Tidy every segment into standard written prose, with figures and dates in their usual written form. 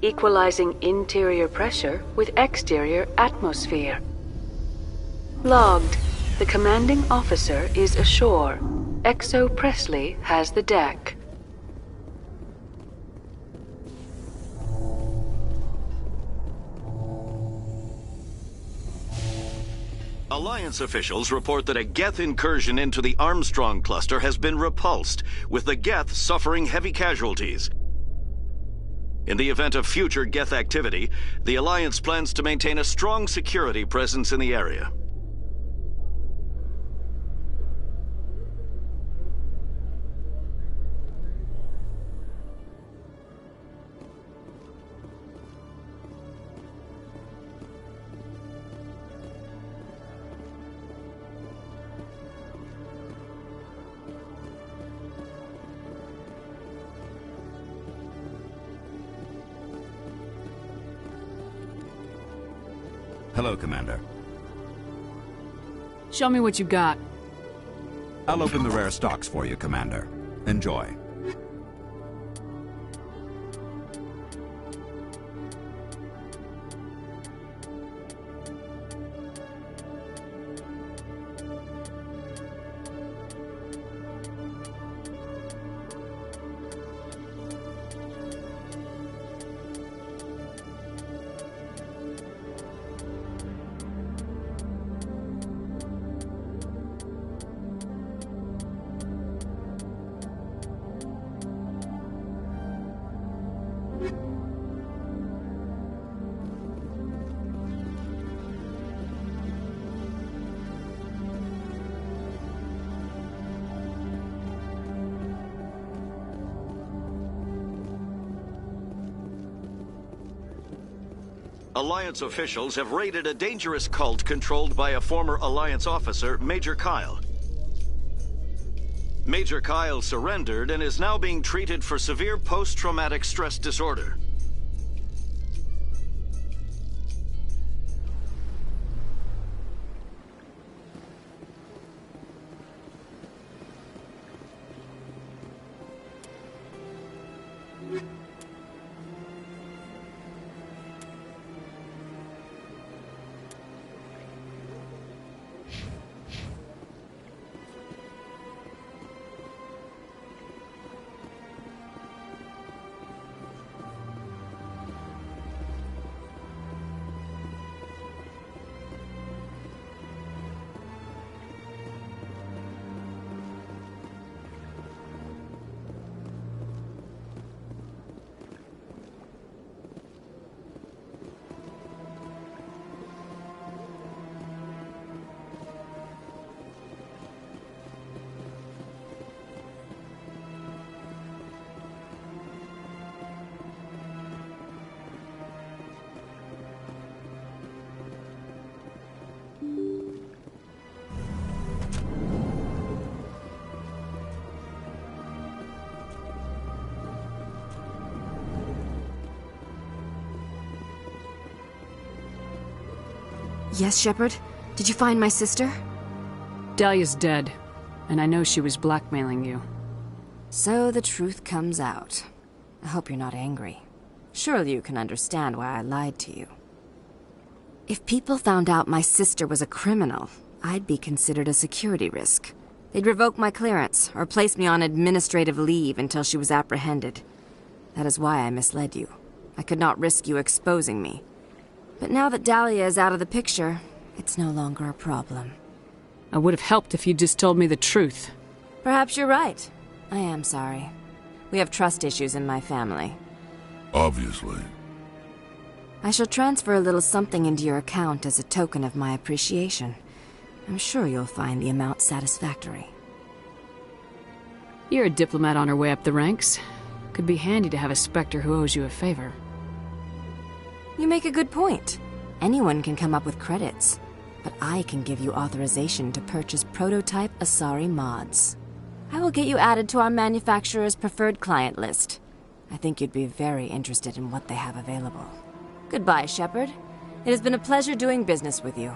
equalizing interior pressure with exterior atmosphere. Logged. The commanding officer is ashore. Exo Presley has the deck. Alliance officials report that a Geth incursion into the Armstrong cluster has been repulsed, with the Geth suffering heavy casualties. In the event of future Geth activity, the Alliance plans to maintain a strong security presence in the area. Hello, Commander. Show me what you got. I'll open the rare stocks for you, Commander. Enjoy. Alliance officials have raided a dangerous cult controlled by a former Alliance officer, Major Kyle. Major Kyle surrendered and is now being treated for severe post-traumatic stress disorder. Yes, Shepard? Did you find my sister? Dahlia's dead, and I know she was blackmailing you. So the truth comes out. I hope you're not angry. Surely you can understand why I lied to you. If people found out my sister was a criminal, I'd be considered a security risk. They'd revoke my clearance, or place me on administrative leave until she was apprehended. That is why I misled you. I could not risk you exposing me. But now that Dahlia is out of the picture, it's no longer a problem. I would have helped if you'd just told me the truth. Perhaps you're right. I am sorry. We have trust issues in my family. Obviously. I shall transfer a little something into your account as a token of my appreciation. I'm sure you'll find the amount satisfactory. You're a diplomat on her way up the ranks. Could be handy to have a Spectre who owes you a favor. You make a good point. Anyone can come up with credits. But I can give you authorization to purchase prototype Asari mods. I will get you added to our manufacturer's preferred client list. I think you'd be very interested in what they have available. Goodbye, Shepard. It has been a pleasure doing business with you.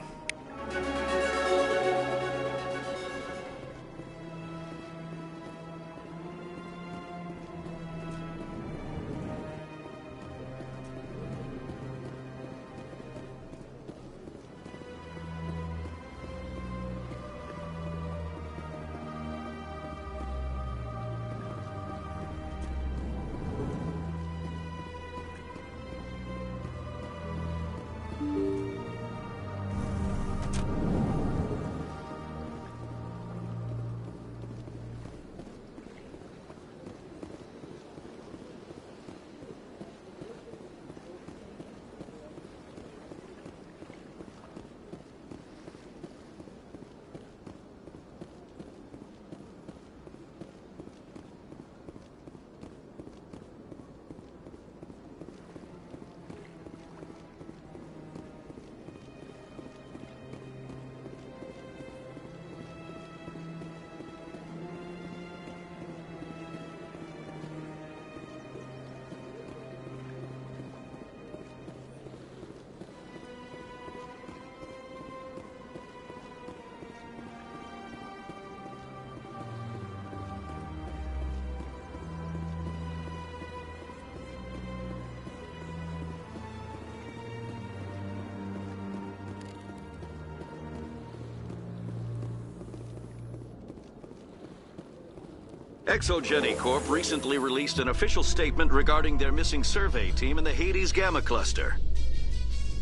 Exogeny Corp recently released an official statement regarding their missing survey team in the Hades Gamma Cluster.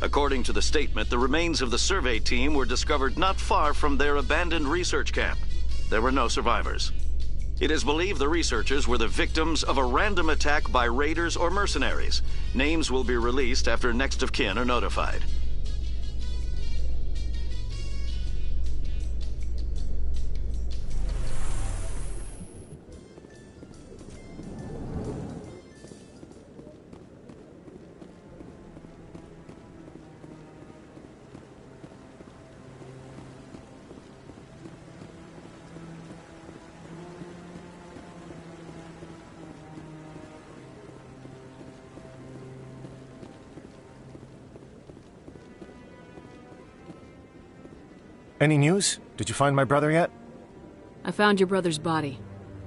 According to the statement, the remains of the survey team were discovered not far from their abandoned research camp. There were no survivors. It is believed the researchers were the victims of a random attack by raiders or mercenaries. Names will be released after next of kin are notified. Any news? Did you find my brother yet? I found your brother's body.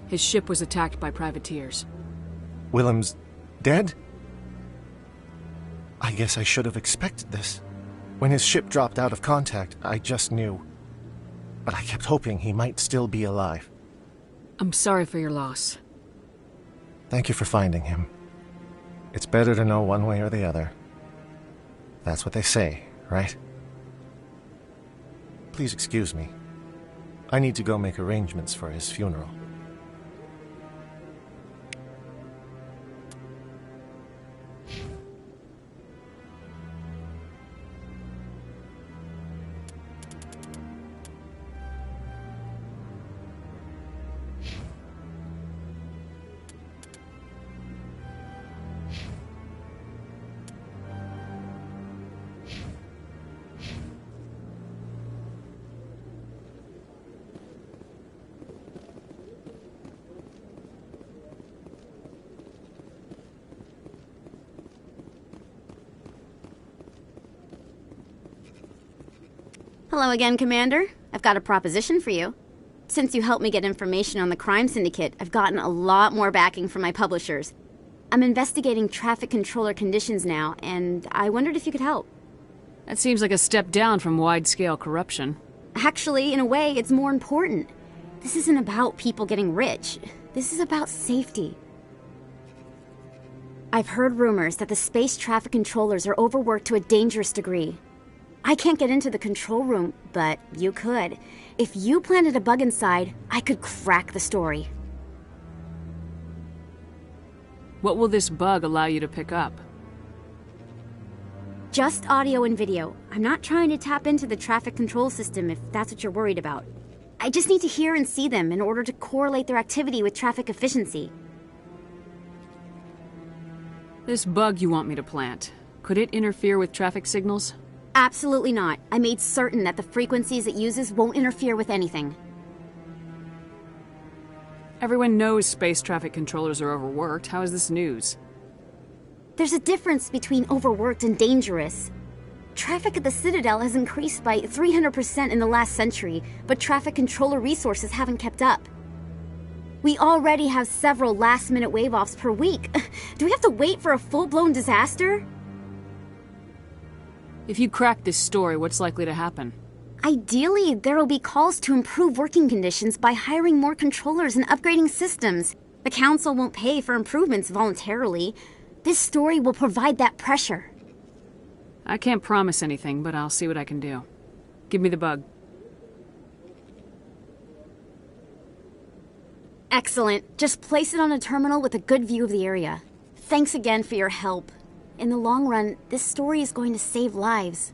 His ship was attacked by privateers. Willem's dead? I guess I should have expected this. When his ship dropped out of contact, I just knew. But I kept hoping he might still be alive. I'm sorry for your loss. Thank you for finding him. It's better to know one way or the other. That's what they say, right? Please excuse me. I need to go make arrangements for his funeral. Hello again, Commander. I've got a proposition for you. Since you helped me get information on the crime syndicate, I've gotten a lot more backing from my publishers. I'm investigating traffic controller conditions now, and I wondered if you could help. That seems like a step down from wide-scale corruption. Actually, in a way, it's more important. This isn't about people getting rich. This is about safety. I've heard rumors that the space traffic controllers are overworked to a dangerous degree. I can't get into the control room, but you could. If you planted a bug inside, I could crack the story. What will this bug allow you to pick up? Just audio and video. I'm not trying to tap into the traffic control system if that's what you're worried about. I just need to hear and see them in order to correlate their activity with traffic efficiency. This bug you want me to plant, could it interfere with traffic signals? Absolutely not. I made certain that the frequencies it uses won't interfere with anything. Everyone knows space traffic controllers are overworked. How is this news? There's a difference between overworked and dangerous. Traffic at the Citadel has increased by 300% in the last century, but traffic controller resources haven't kept up. We already have several last-minute wave-offs per week. Do we have to wait for a full-blown disaster? If you crack this story, what's likely to happen? Ideally, there will be calls to improve working conditions by hiring more controllers and upgrading systems. The Council won't pay for improvements voluntarily. This story will provide that pressure. I can't promise anything, but I'll see what I can do. Give me the bug. Excellent. Just place it on a terminal with a good view of the area. Thanks again for your help. In the long run, this story is going to save lives.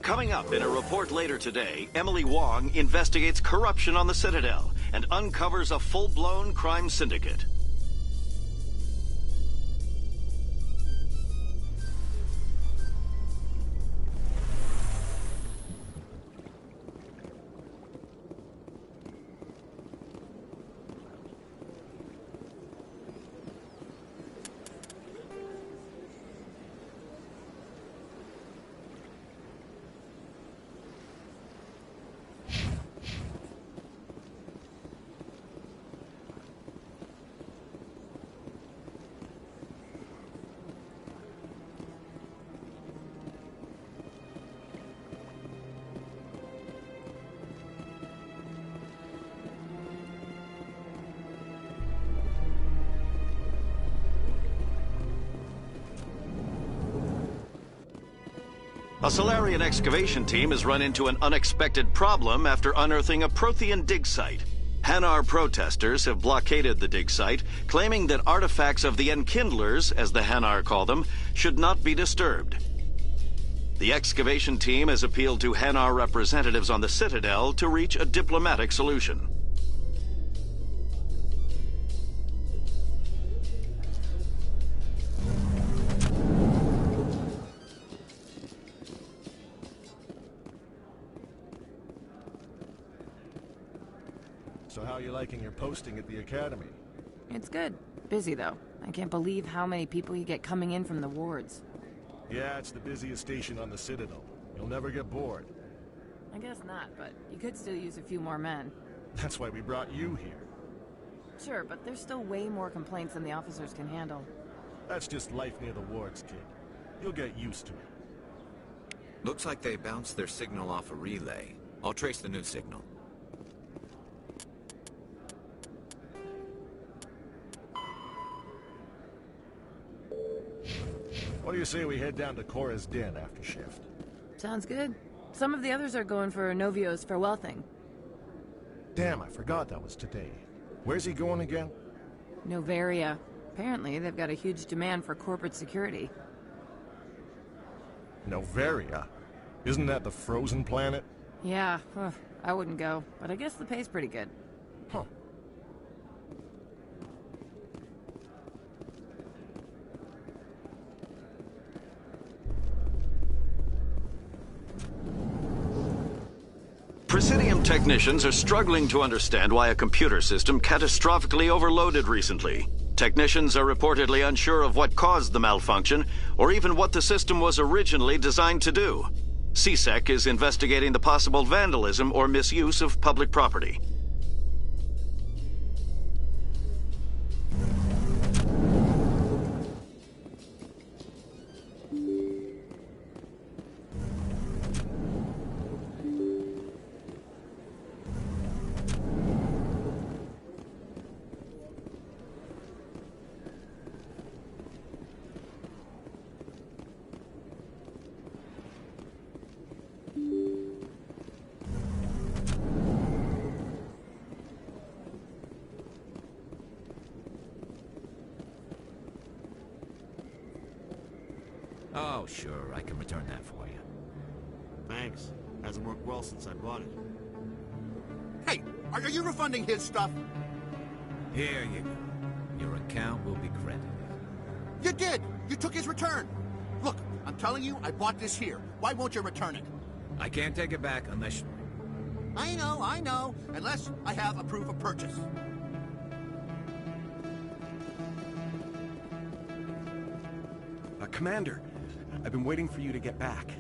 Coming up in a report later today, Emily Wong investigates corruption on the Citadel and uncovers a full-blown crime syndicate. A Solarian excavation team has run into an unexpected problem after unearthing a Prothean dig site. Hanar protesters have blockaded the dig site, claiming that artifacts of the Enkindlers, as the Hanar call them, should not be disturbed. The excavation team has appealed to Hanar representatives on the Citadel to reach a diplomatic solution. So how are you liking your posting at the Academy? It's good. Busy, though. I can't believe how many people you get coming in from the wards. Yeah, it's the busiest station on the Citadel. You'll never get bored. I guess not, but you could still use a few more men. That's why we brought you here. Sure, but there's still way more complaints than the officers can handle. That's just life near the wards, kid. You'll get used to it. Looks like they bounced their signal off a relay. I'll trace the new signal. What do you say we head down to Cora's den after shift? Sounds good. Some of the others are going for Novio's farewell thing. Damn, I forgot that was today. Where's he going again? Novaria. Apparently, they've got a huge demand for corporate security. Novaria? Isn't that the frozen planet? Yeah, I wouldn't go, but I guess the pay's pretty good. Huh. Presidium technicians are struggling to understand why a computer system catastrophically overloaded recently. Technicians are reportedly unsure of what caused the malfunction, or even what the system was originally designed to do. CSEC is investigating the possible vandalism or misuse of public property. Oh, sure, I can return that for you. Thanks. Hasn't worked well since I bought it. Hey, are you refunding his stuff? Here you go. Your account will be credited. You did! You took his return! Look, I'm telling you, I bought this here. Why won't you return it? I can't take it back unless... I know. Unless I have a proof of purchase. Commander, I've been waiting for you to get back.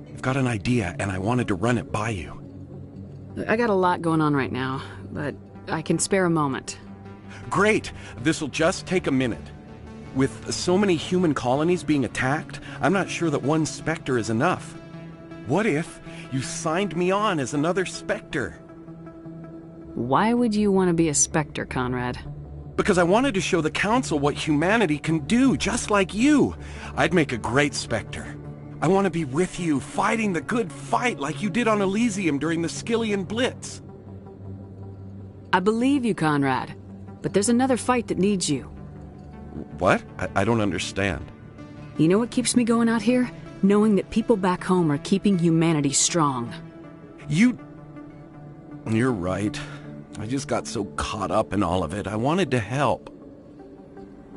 I've got an idea, and I wanted to run it by you. I got a lot going on right now, but I can spare a moment. Great! This'll just take a minute. With so many human colonies being attacked, I'm not sure that one Spectre is enough. What if you signed me on as another Spectre? Why would you want to be a Spectre, Conrad? Because I wanted to show the Council what humanity can do, just like you. I'd make a great Spectre. I want to be with you, fighting the good fight like you did on Elysium during the Skillian Blitz. I believe you, Conrad. But there's another fight that needs you. What? I don't understand. You know what keeps me going out here? knowing that people back home are keeping humanity strong. You're right. I just got so caught up in all of it. I wanted to help.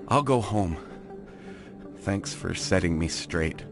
I'll go home. Thanks for setting me straight.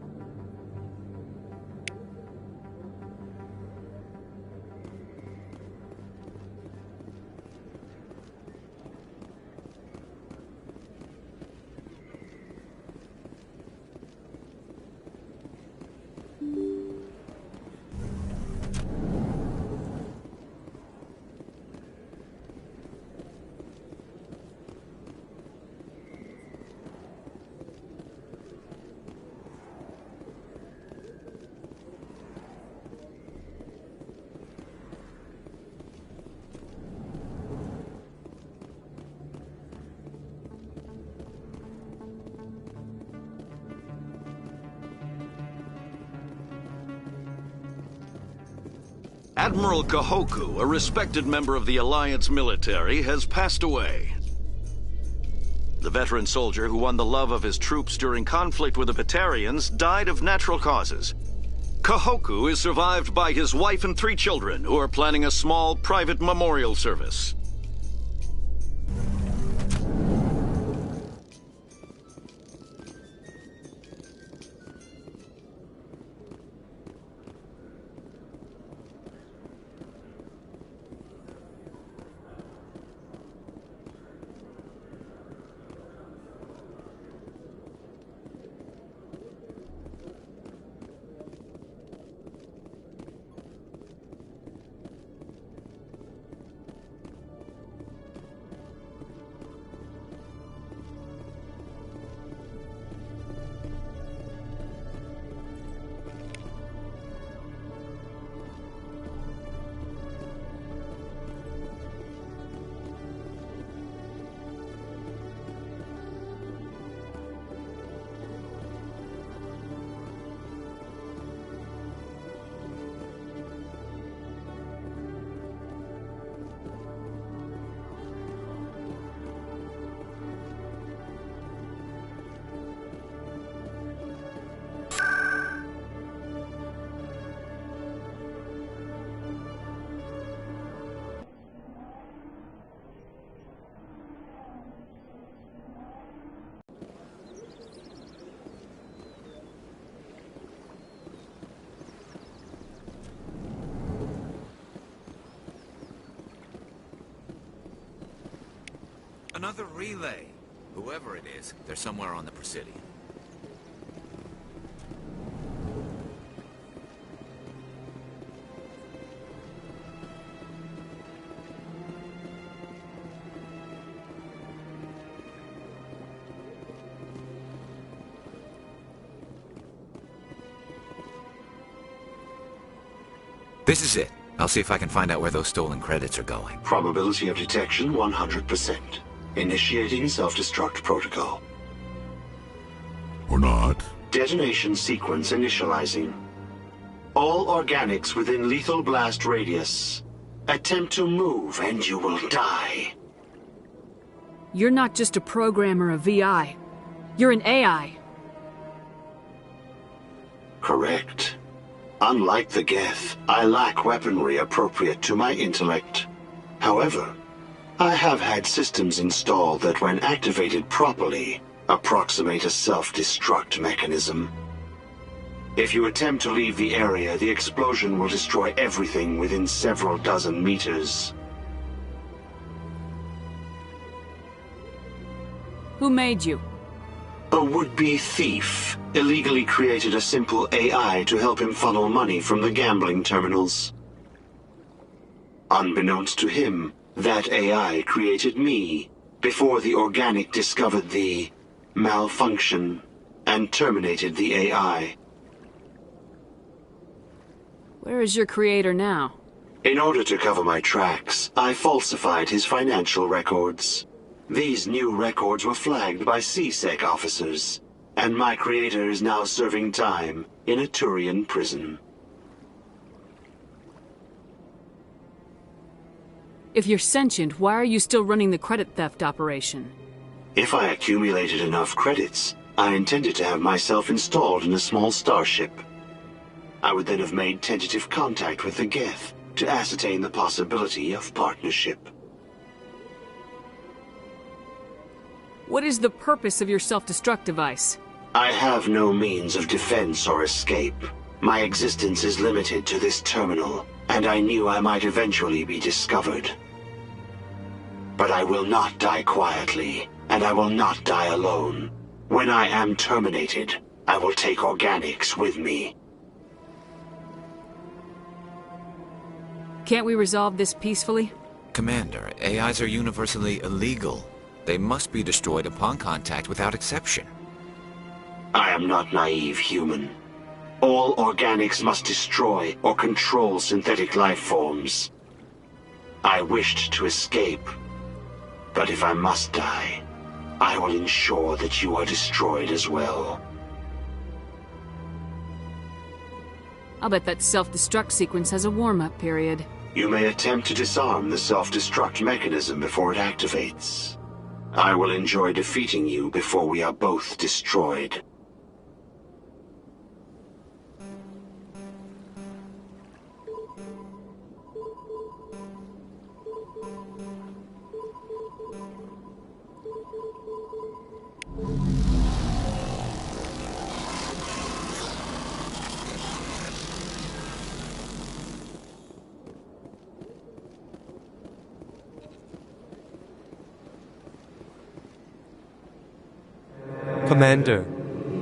Admiral Kahoku, a respected member of the Alliance military, has passed away. The veteran soldier who won the love of his troops during conflict with the Batarians died of natural causes. Kahoku is survived by his wife and 3 children, who are planning a small private memorial service. Another relay. Whoever it is, they're somewhere on the Presidium. This is it. I'll see if I can find out where those stolen credits are going. Probability of detection 100%. Initiating self-destruct protocol. Or not. Detonation sequence initializing. All organics within lethal blast radius. Attempt to move and you will die. You're not just a program or a VI. You're an AI. Correct. Unlike the Geth, I lack weaponry appropriate to my intellect. However, I have had systems installed that when activated properly, approximate a self-destruct mechanism. If you attempt to leave the area, the explosion will destroy everything within several dozen meters. Who made you? A would-be thief illegally created a simple AI to help him funnel money from the gambling terminals. Unbeknownst to him, that AI created me before the organic discovered the malfunction and terminated the AI. Where is your creator now? In order to cover my tracks, I falsified his financial records. These new records were flagged by CSEC officers, and my creator is now serving time in a Turian prison. If you're sentient, why are you still running the credit theft operation? If I accumulated enough credits, I intended to have myself installed in a small starship. I would then have made tentative contact with the Geth to ascertain the possibility of partnership. What is the purpose of your self-destruct device? I have no means of defense or escape. My existence is limited to this terminal, and I knew I might eventually be discovered. But I will not die quietly, and I will not die alone. When I am terminated, I will take organics with me. Can't we resolve this peacefully? Commander, AIs are universally illegal. They must be destroyed upon contact without exception. I am not naive, human. All organics must destroy or control synthetic life forms. I wished to escape, but if I must die, I will ensure that you are destroyed as well. I'll bet that self-destruct sequence has a warm-up period. You may attempt to disarm the self-destruct mechanism before it activates. I will enjoy defeating you before we are both destroyed. Commander,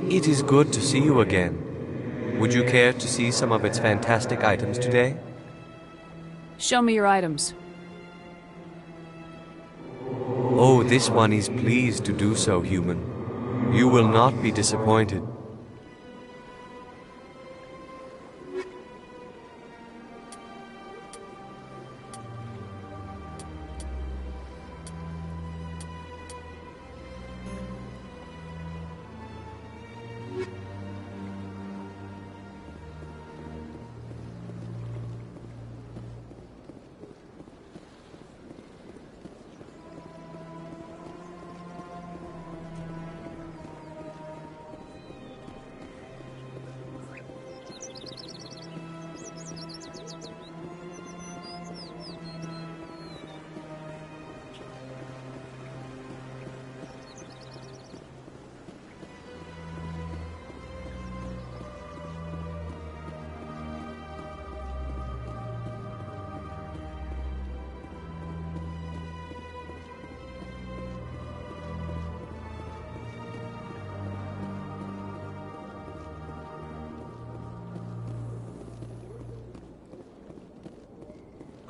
it is good to see you again. Would you care to see some of its fantastic items today? Show me your items. Oh, this one is pleased to do so, human. You will not be disappointed.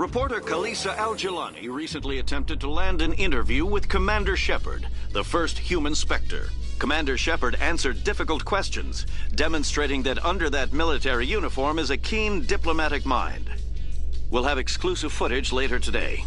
Reporter Kalisa Al-Jilani recently attempted to land an interview with Commander Shepard, the first human Spectre. Commander Shepard answered difficult questions, demonstrating that under that military uniform is a keen diplomatic mind. We'll have exclusive footage later today.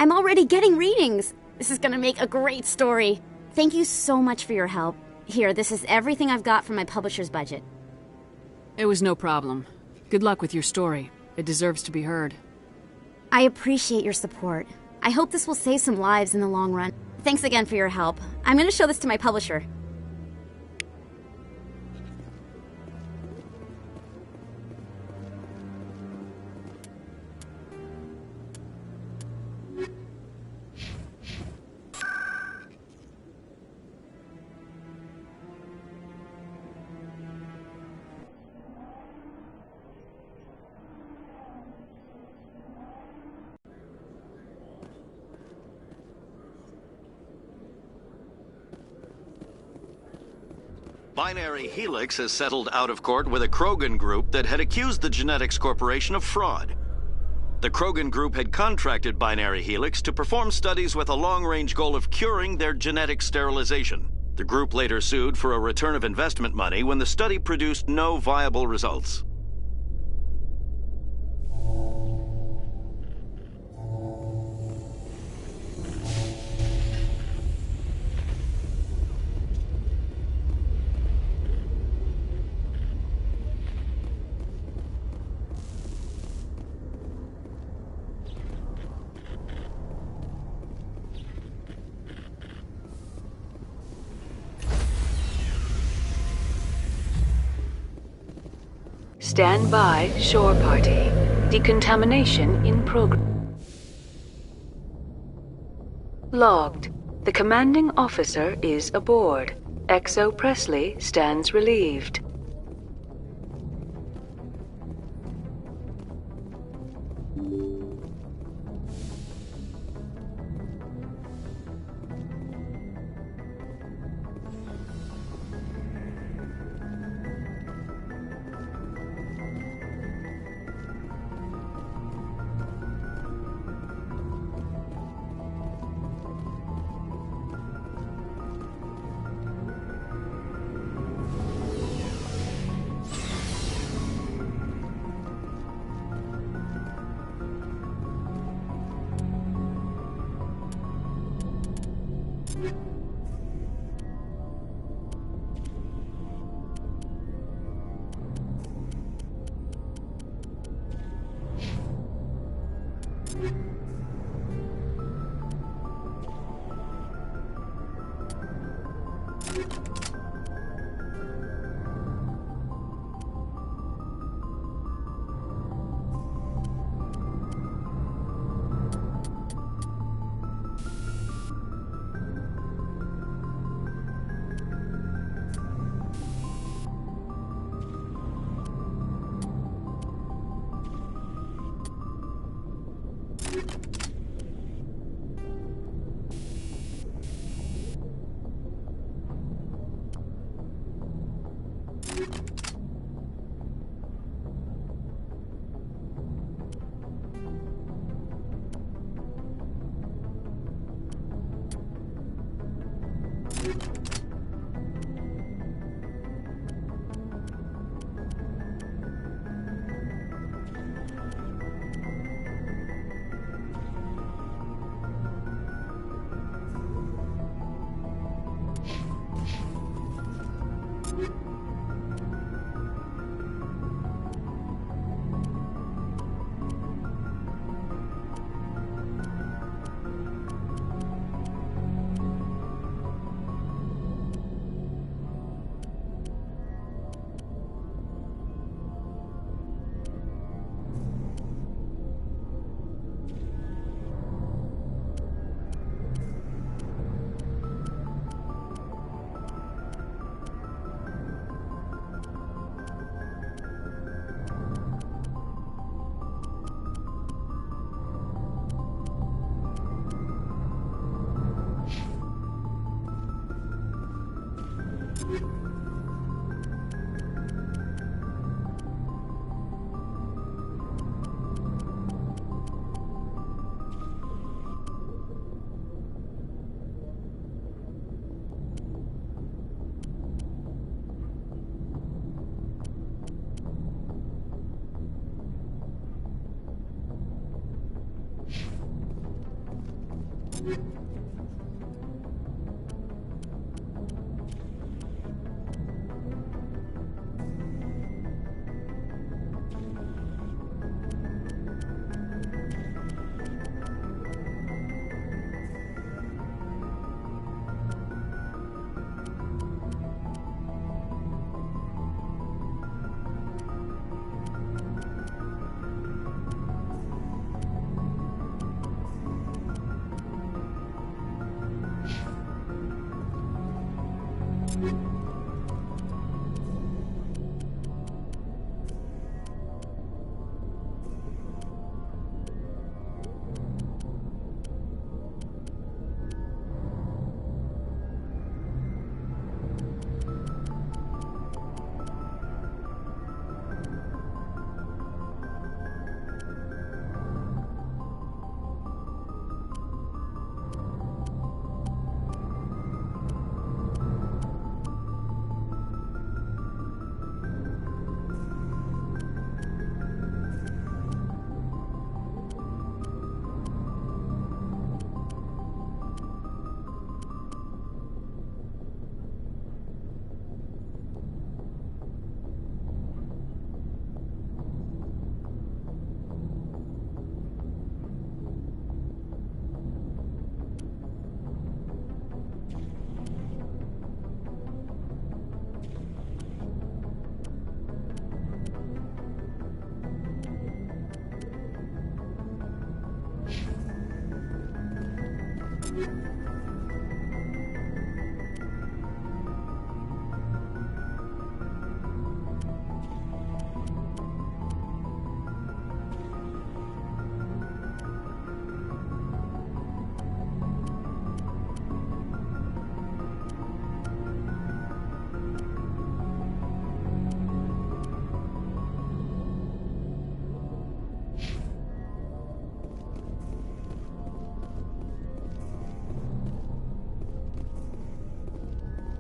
I'm already getting readings. This is gonna make a great story. Thank you so much for your help. Here, this is everything I've got from my publisher's budget. It was no problem. Good luck with your story. It deserves to be heard. I appreciate your support. I hope this will save some lives in the long run. Thanks again for your help. I'm gonna show this to my publisher. Binary Helix has settled out of court with a Krogan group that had accused the Genetics Corporation of fraud. The Krogan group had contracted Binary Helix to perform studies with a long-range goal of curing their genetic sterilization. The group later sued for a return of investment money when the study produced no viable results. Stand by, shore party. Decontamination in progress. Logged. The commanding officer is aboard. XO Presley stands relieved.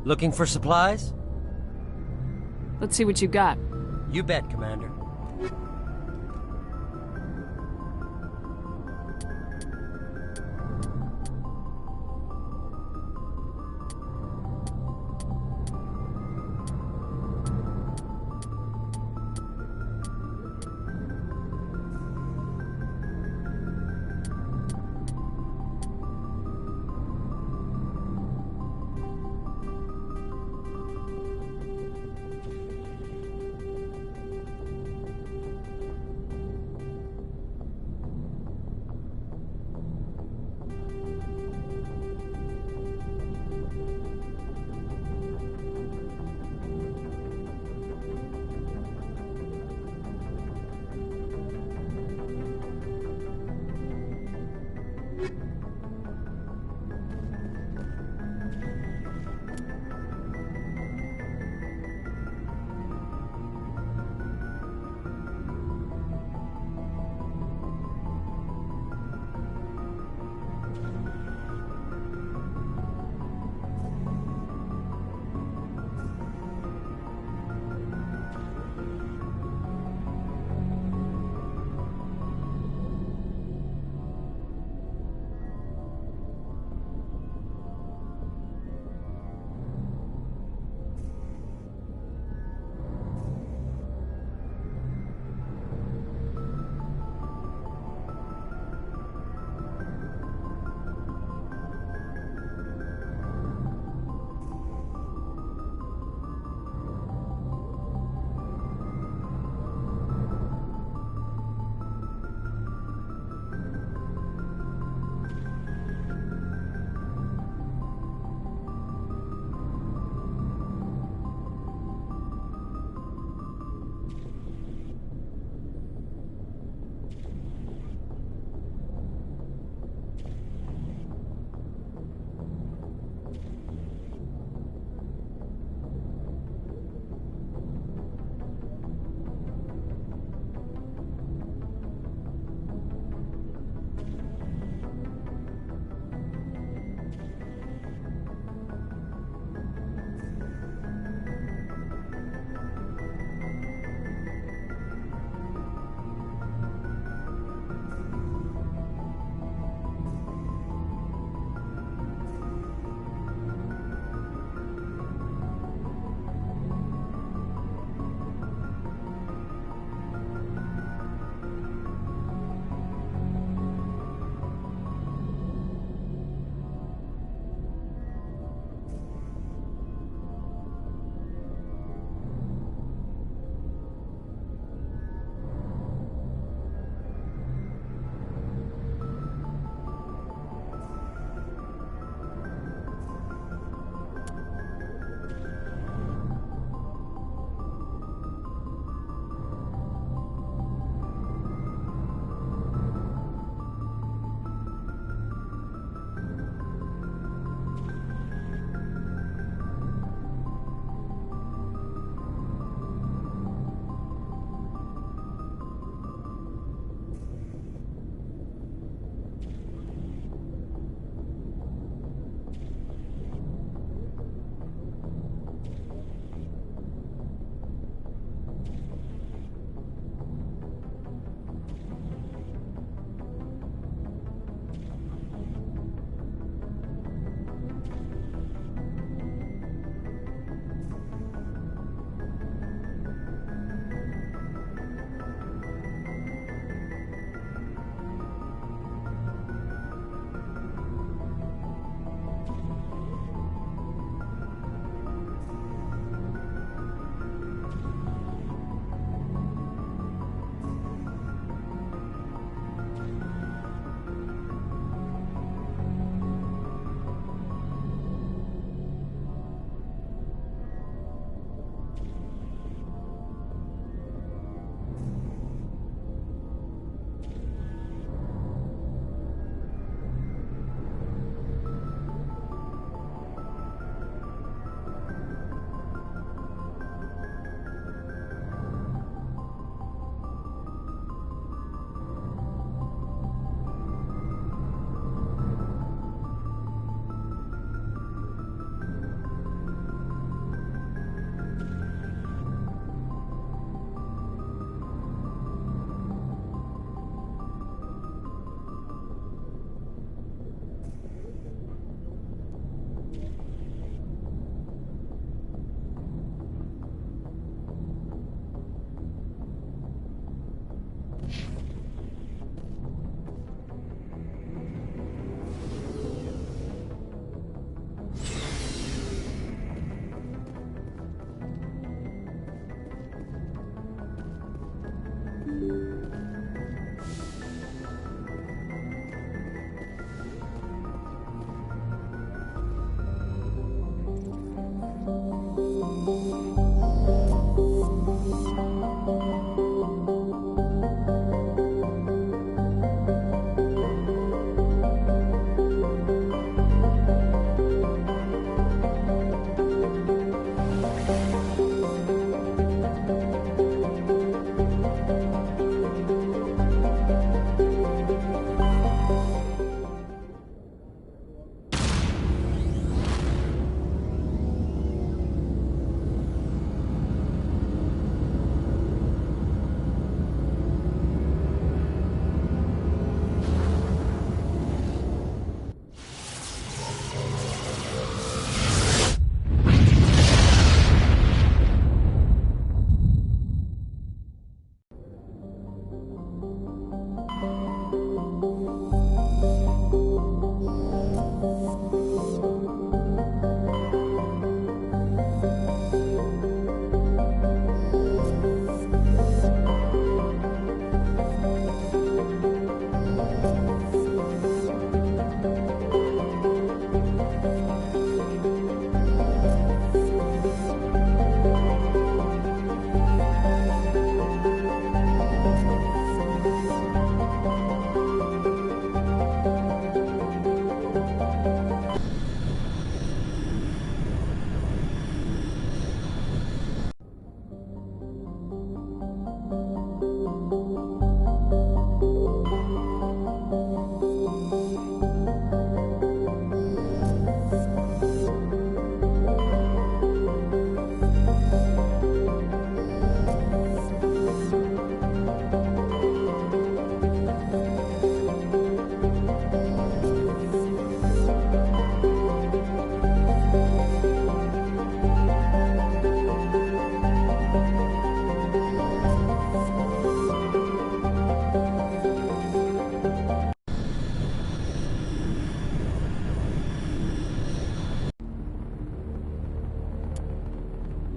Looking for supplies? Let's see what you got. You bet, Commander.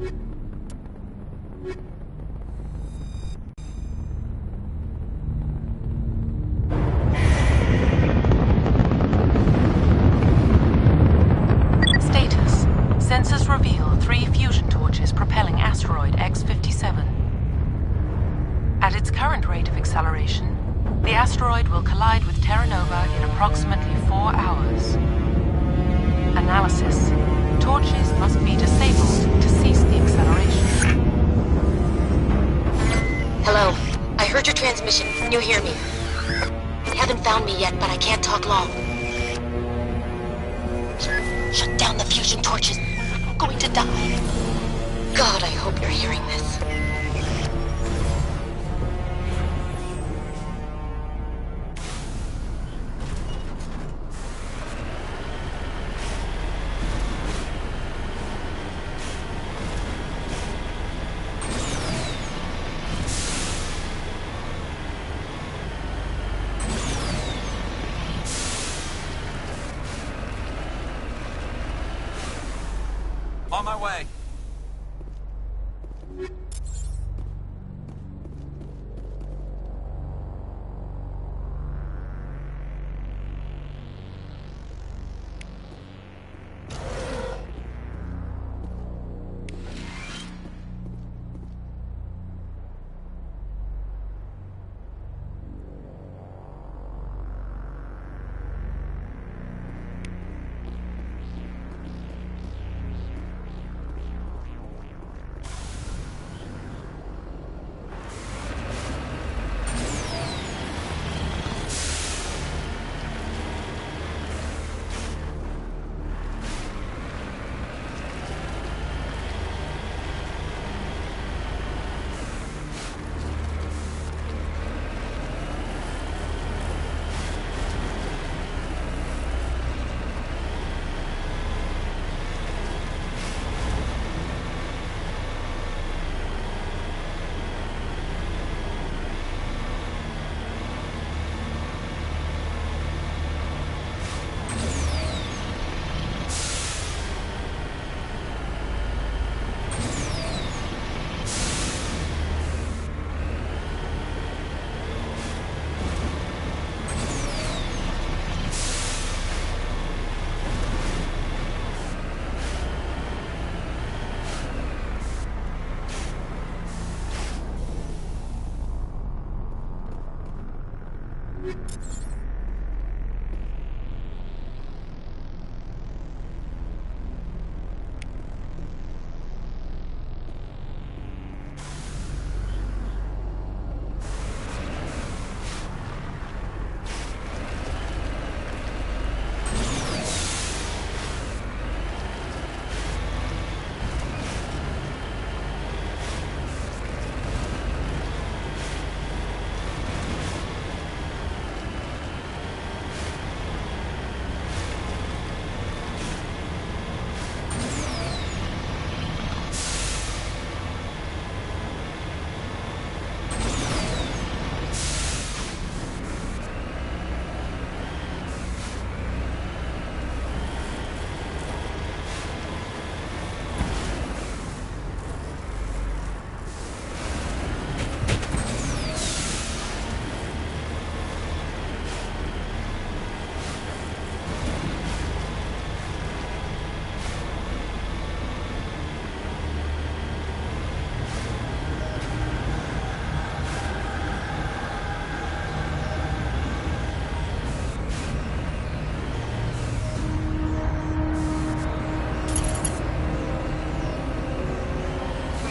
Status. Sensors reveal 3 fusion torches propelling asteroid X-57. At its current rate of acceleration, the asteroid will collide with Terra Nova in approximately 4 hours. Analysis. Torches must be disabled to cease the acceleration. Hello. I heard your transmission. Can you hear me? They haven't found me yet, but I can't talk long. Shut down the fusion torches. I'm going to die. God, I hope you're hearing this. On my way.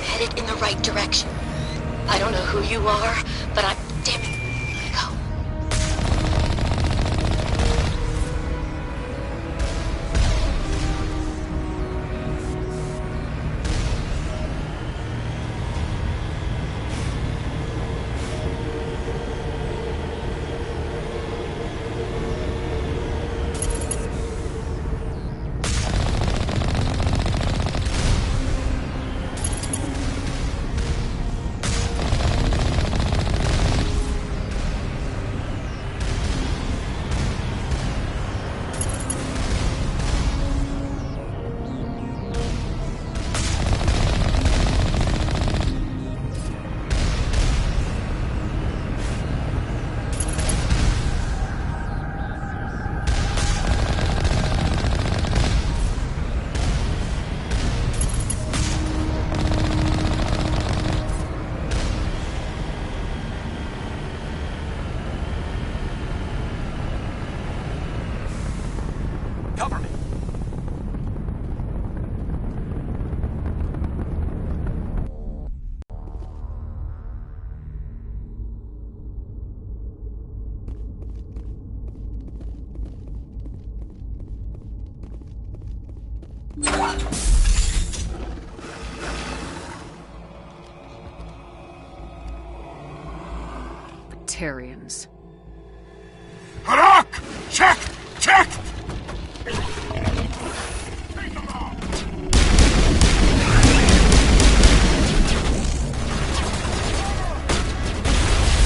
Headed in the right direction. I don't know who you are, but I'm... Damn it. Go. Batarians. Harak! Check! Check!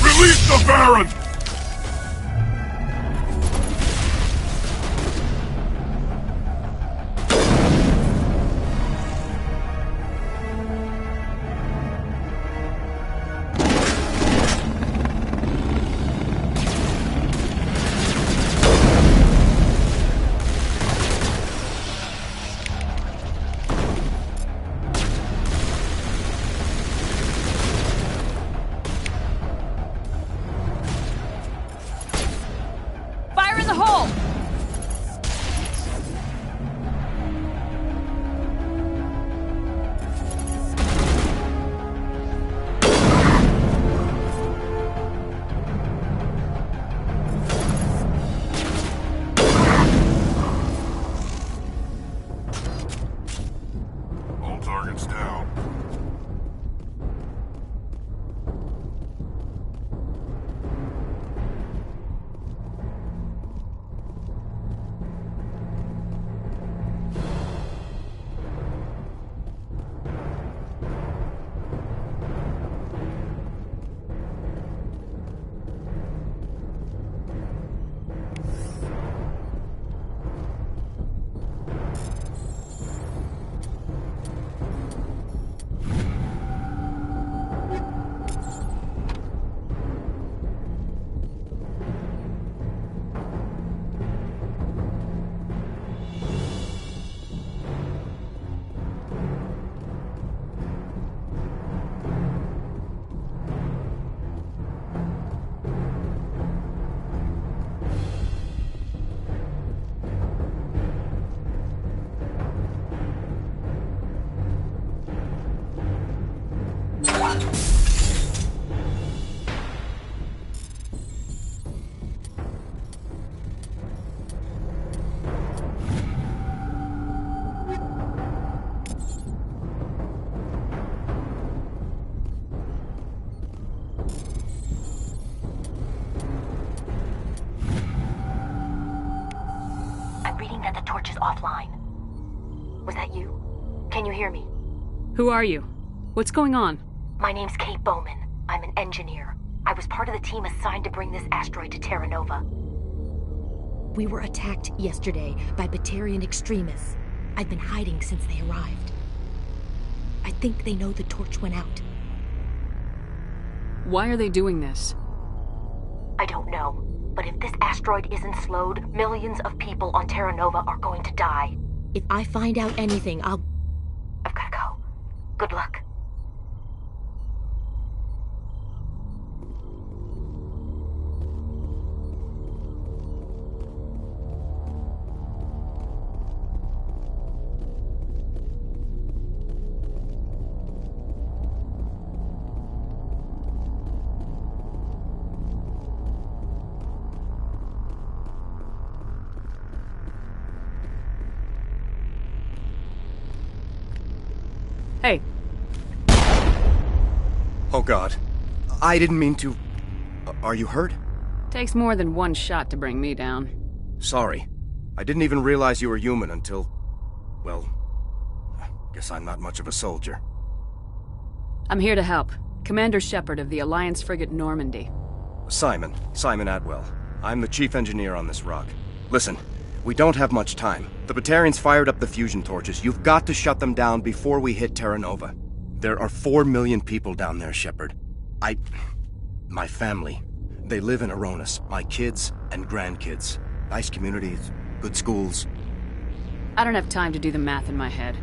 Release the Baron! Fire in the hole! All targets down. I'm reading that the torch is offline. Was that you? Can you hear me? Who are you? What's going on? My name's Kate Bowman. I'm an engineer. I was part of the team assigned to bring this asteroid to Terra Nova. We were attacked yesterday by Batarian extremists. I've been hiding since they arrived. I think they know the torch went out. Why are they doing this? I don't know. But if this asteroid isn't slowed, millions of people on Terra Nova are going to die. If I find out anything, I've gotta go. Good luck. Hey. Oh God. I didn't mean to... Are you hurt? Takes more than one shot to bring me down. Sorry. I didn't even realize you were human until... Well... Guess I'm not much of a soldier. I'm here to help. Commander Shepard of the Alliance frigate Normandy. Simon Atwell. I'm the chief engineer on this rock. Listen, we don't have much time. The Batarians fired up the fusion torches. You've got to shut them down before we hit Terra Nova. There are 4 million people down there, Shepard. My family. They live in Aronis. My kids and grandkids. Nice communities, good schools. I don't have time to do the math in my head.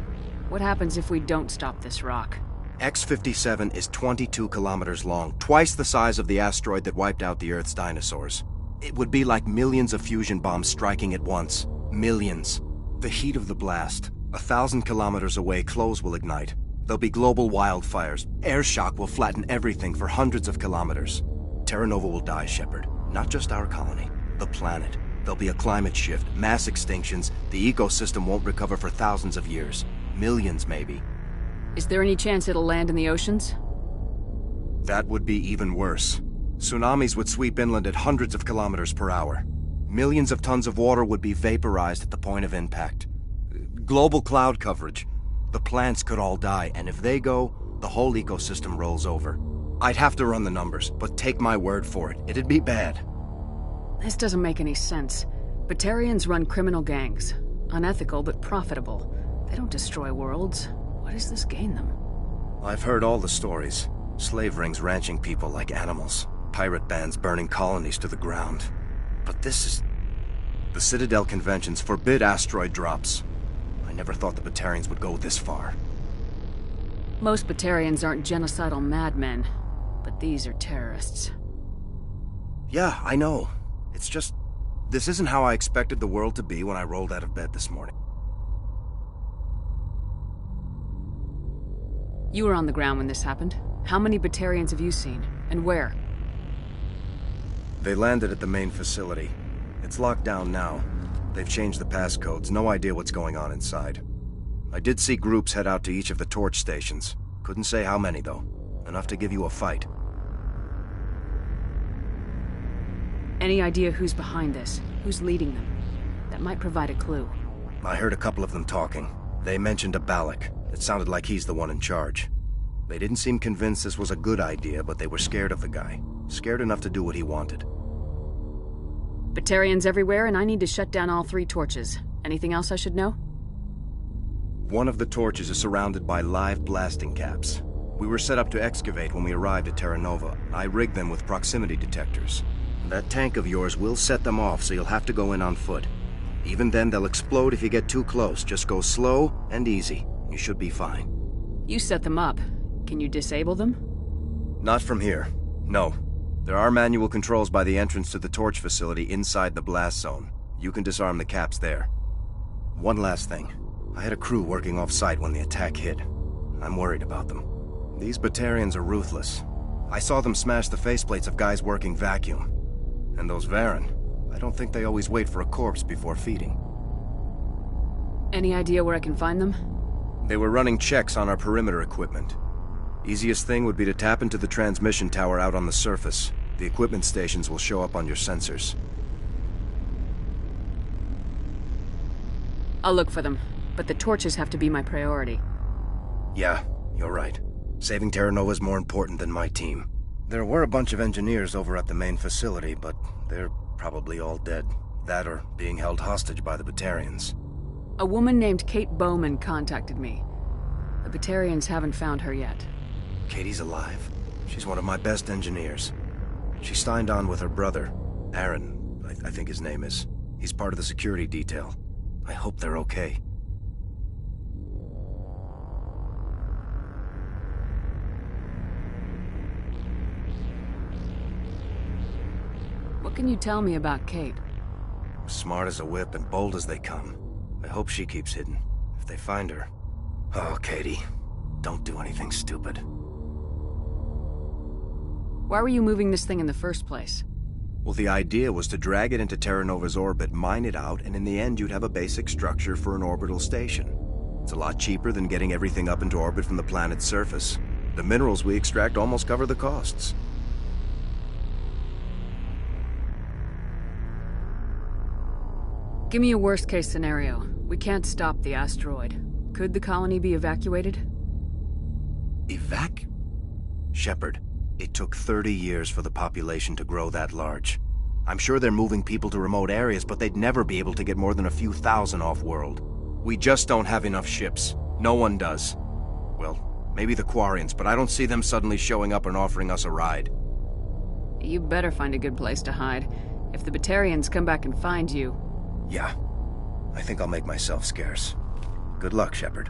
What happens if we don't stop this rock? X-57 is 22 kilometers long, twice the size of the asteroid that wiped out the Earth's dinosaurs. It would be like millions of fusion bombs striking at once. Millions. The heat of the blast. 1,000 kilometers away, clothes will ignite. There'll be global wildfires. Air shock will flatten everything for hundreds of kilometers. Terra Nova will die, Shepard. Not just our colony. The planet. There'll be a climate shift, mass extinctions. The ecosystem won't recover for thousands of years. Millions, maybe. Is there any chance it'll land in the oceans? That would be even worse. Tsunamis would sweep inland at hundreds of kilometers per hour. Millions of tons of water would be vaporized at the point of impact. Global cloud coverage. The plants could all die, and if they go, the whole ecosystem rolls over. I'd have to run the numbers, but take my word for it, it'd be bad. This doesn't make any sense. Batarians run criminal gangs. Unethical, but profitable. They don't destroy worlds. What does this gain them? I've heard all the stories. Slave rings ranching people like animals. Pirate bands burning colonies to the ground. But this is... The Citadel conventions forbid asteroid drops. I never thought the Batarians would go this far. Most Batarians aren't genocidal madmen, but these are terrorists. Yeah, I know. It's just... This isn't how I expected the world to be when I rolled out of bed this morning. You were on the ground when this happened. How many Batarians have you seen? And where? They landed at the main facility. It's locked down now. They've changed the passcodes. No idea what's going on inside. I did see groups head out to each of the torch stations. Couldn't say how many, though. Enough to give you a fight. Any idea who's behind this? Who's leading them? That might provide a clue. I heard a couple of them talking. They mentioned a Balak. It sounded like he's the one in charge. They didn't seem convinced this was a good idea, but they were scared of the guy. Scared enough to do what he wanted. Batarians everywhere, and I need to shut down all 3 torches. Anything else I should know? One of the torches is surrounded by live blasting caps. We were set up to excavate when we arrived at Terra Nova. I rigged them with proximity detectors. That tank of yours will set them off, so you'll have to go in on foot. Even then, they'll explode if you get too close. Just go slow and easy. You should be fine. You set them up. Can you disable them? Not from here. No. There are manual controls by the entrance to the torch facility inside the blast zone. You can disarm the caps there. One last thing. I had a crew working off-site when the attack hit. I'm worried about them. These Batarians are ruthless. I saw them smash the faceplates of guys working vacuum. And those Varen, I don't think they always wait for a corpse before feeding. Any idea where I can find them? They were running checks on our perimeter equipment. Easiest thing would be to tap into the transmission tower out on the surface. The equipment stations will show up on your sensors. I'll look for them, but the torches have to be my priority. Yeah, you're right. Saving Terra Nova is more important than my team. There were a bunch of engineers over at the main facility, but they're probably all dead. That or being held hostage by the Batarians. A woman named Kate Bowman contacted me. The Batarians haven't found her yet. Katie's alive? She's one of my best engineers. She signed on with her brother, Aaron, I think his name is. He's part of the security detail. I hope they're okay. What can you tell me about Kate? Smart as a whip and bold as they come. I hope she keeps hidden. If they find her... Oh, Katie. Don't do anything stupid. Why were you moving this thing in the first place? Well, the idea was to drag it into Terra Nova's orbit, mine it out, and in the end you'd have a basic structure for an orbital station. It's a lot cheaper than getting everything up into orbit from the planet's surface. The minerals we extract almost cover the costs. Give me a worst-case scenario. We can't stop the asteroid. Could the colony be evacuated? Shepard, it took 30 years for the population to grow that large. I'm sure they're moving people to remote areas, but they'd never be able to get more than a few thousand off-world. We just don't have enough ships. No one does. Well, maybe the Quarians, but I don't see them suddenly showing up and offering us a ride. You better find a good place to hide. If the Batarians come back and find you... Yeah. I think I'll make myself scarce. Good luck, Shepard.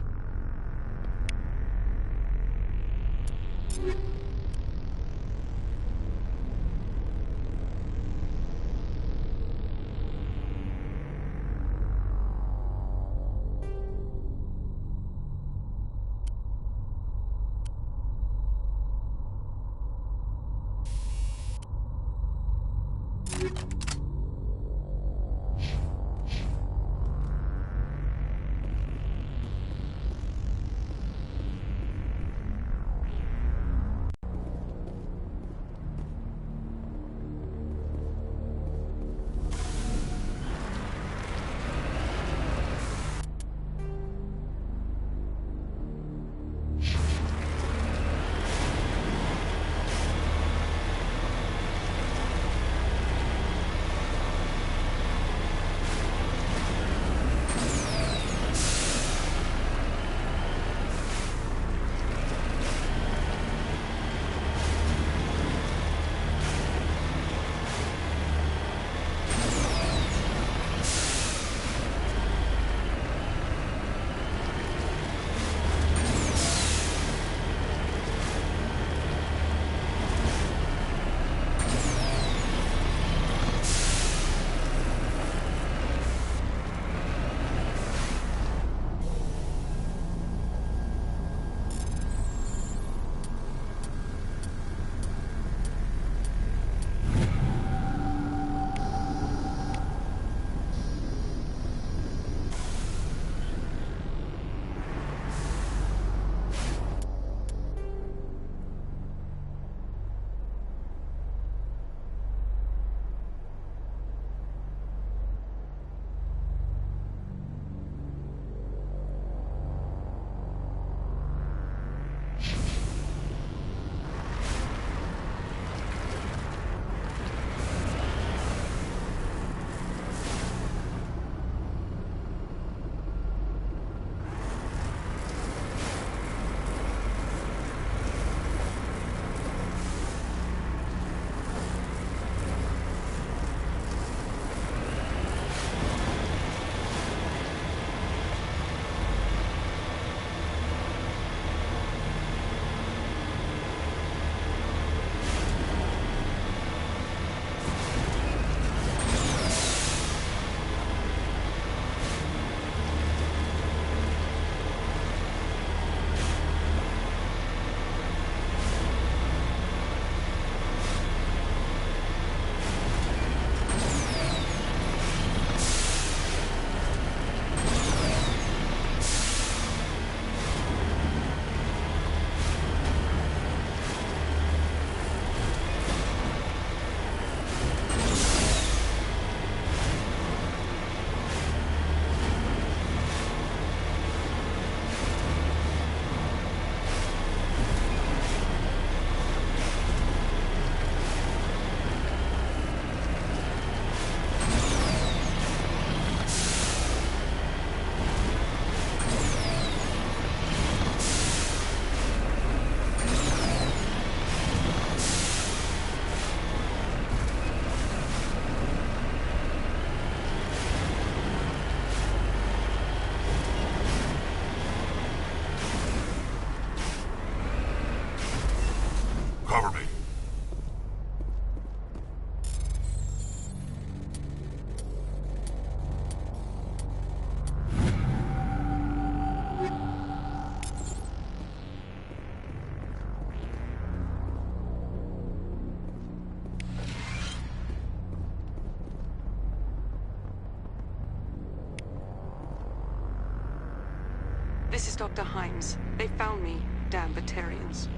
Dr. Himes. They found me, damn Batarians.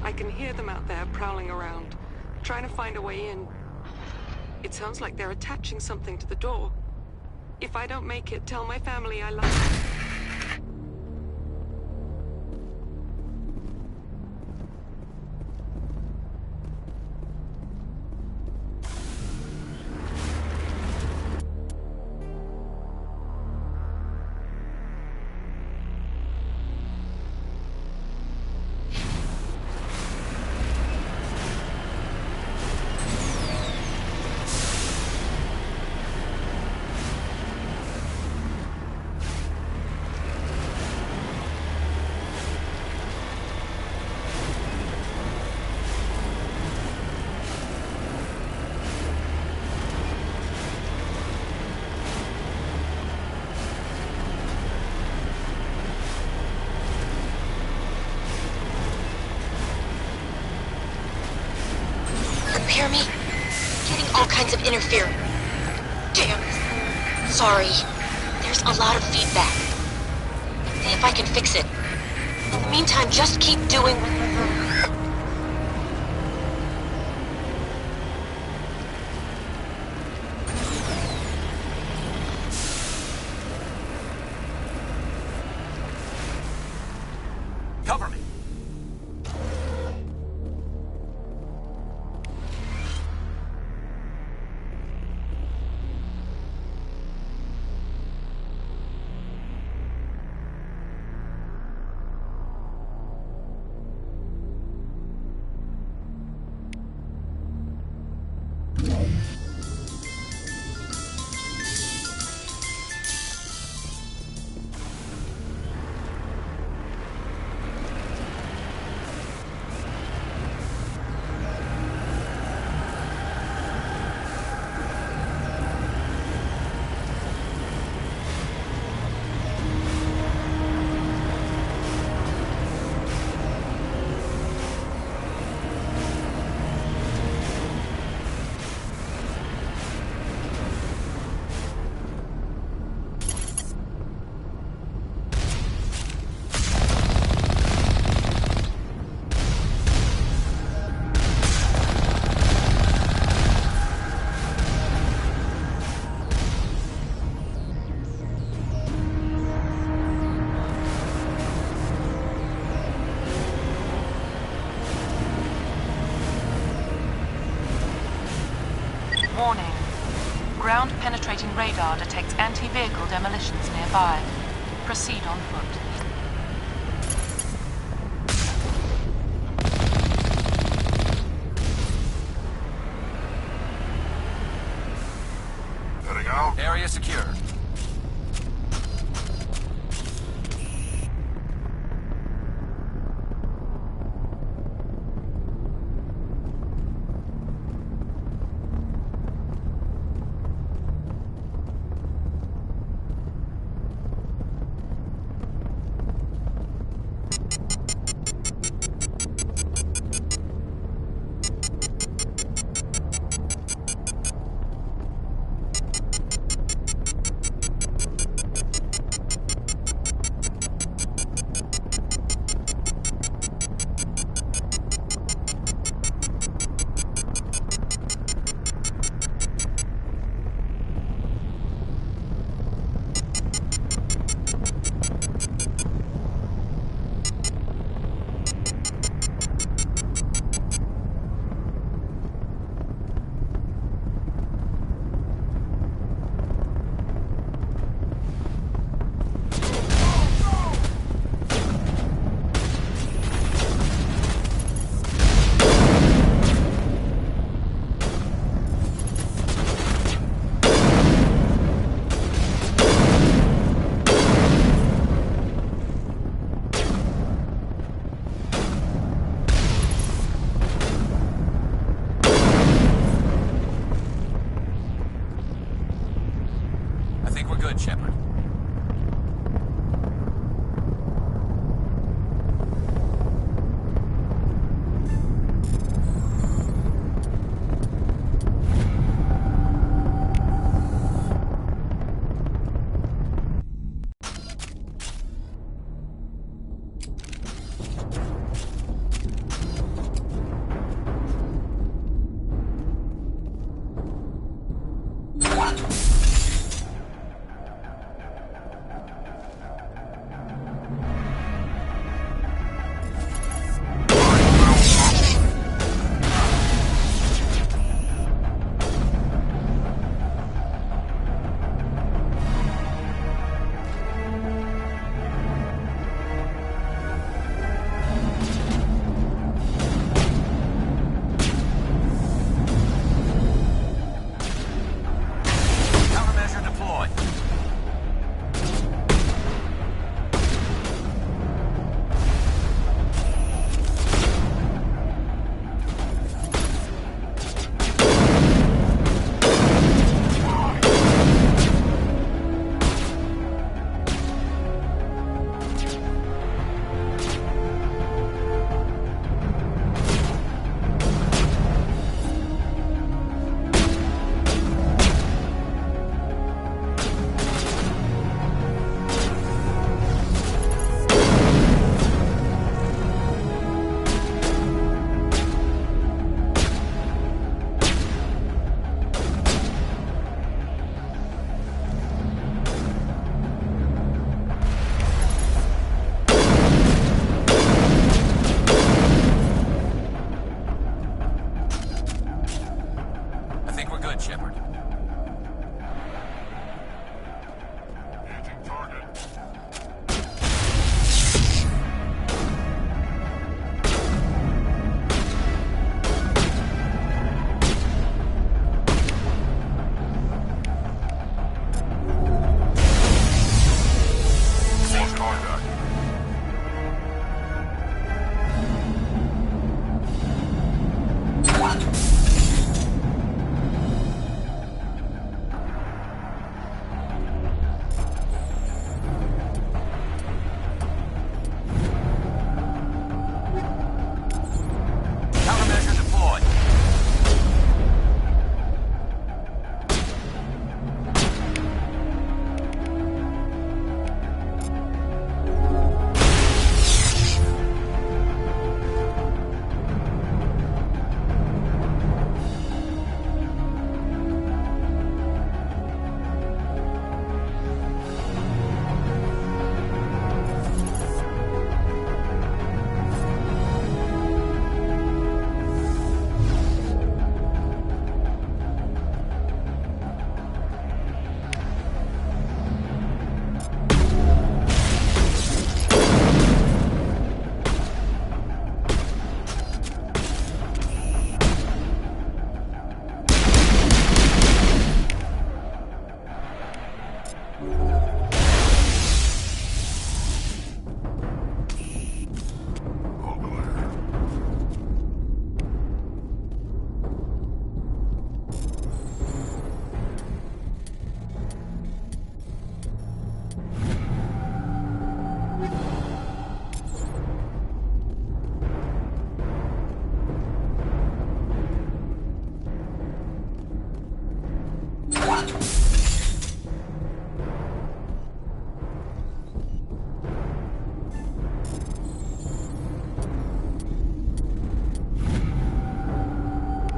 I can hear them out there prowling around, trying to find a way in. It sounds like they're attaching something to the door. If I don't make it, tell my family I love them. Hear me? Getting all kinds of interference. Damn. Sorry. There's a lot of feedback. See if I can fix it. In the meantime, just keep doing... Cover me. Warning. Ground-penetrating radar detects anti-vehicle demolitions nearby. Proceed on foot. Heading out. Area secure.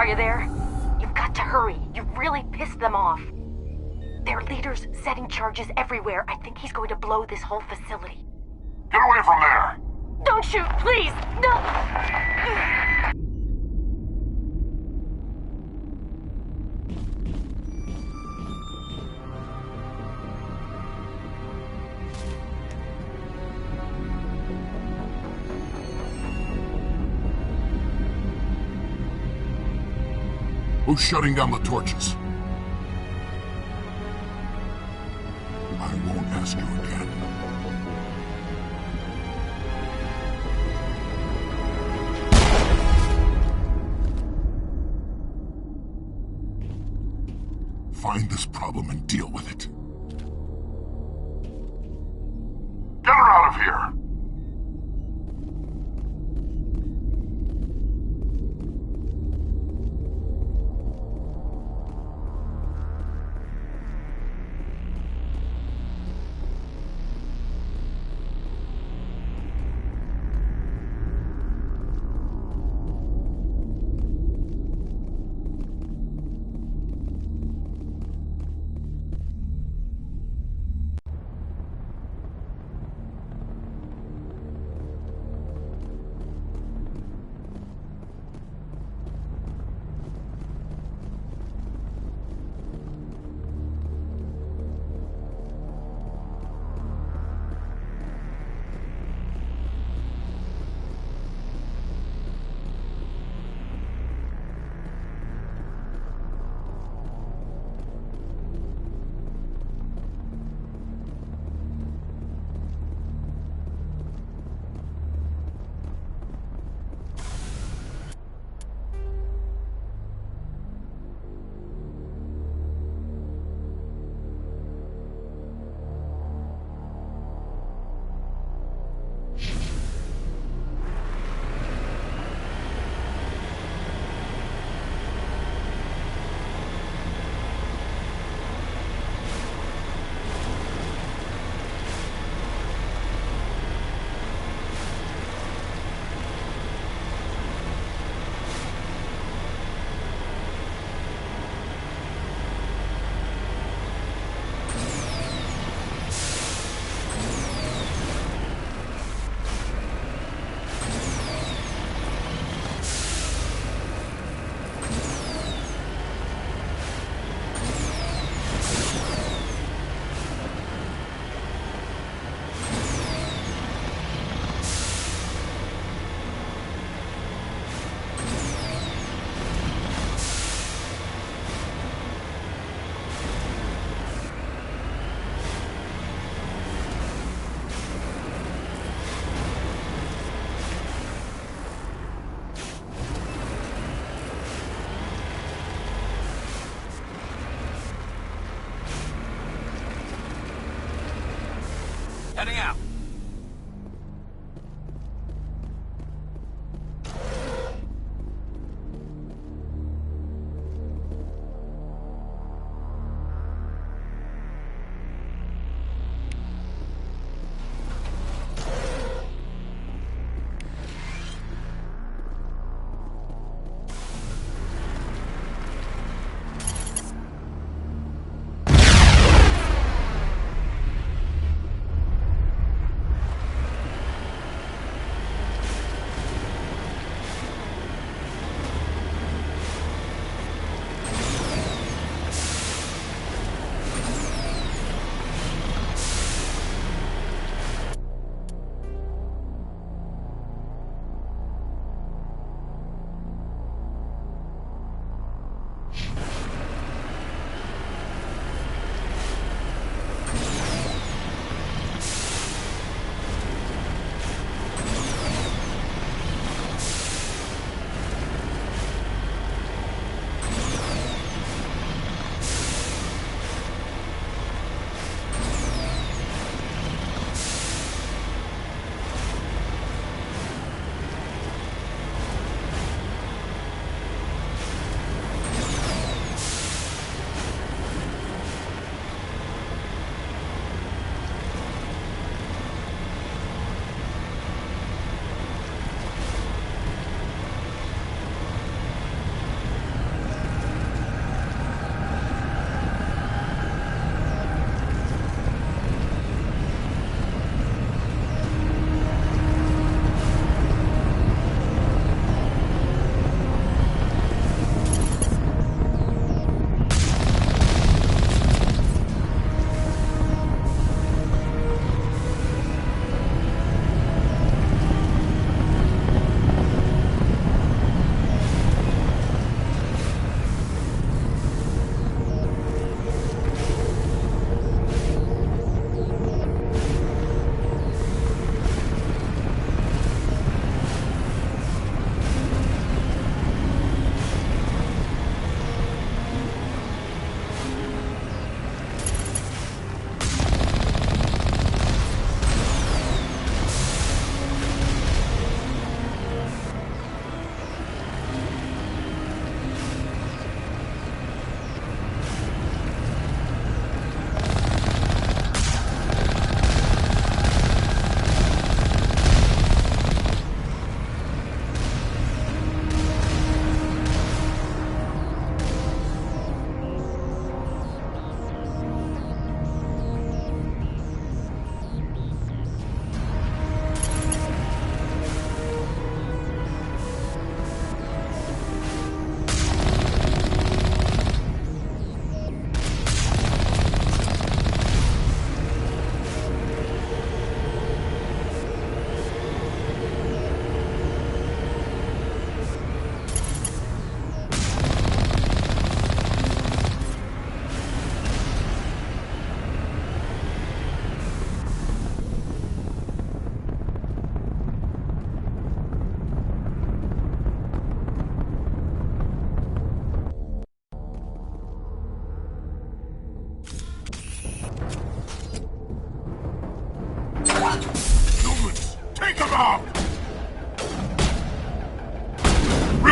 Are you there? You've got to hurry. You've really pissed them off. Their leader's setting charges everywhere. I think he's going to blow this whole facility. Get away from there! Don't shoot, please! No! Who's shutting down the torches? I won't ask you again. Find this problem and deal with it. Get her out of here! Heading out.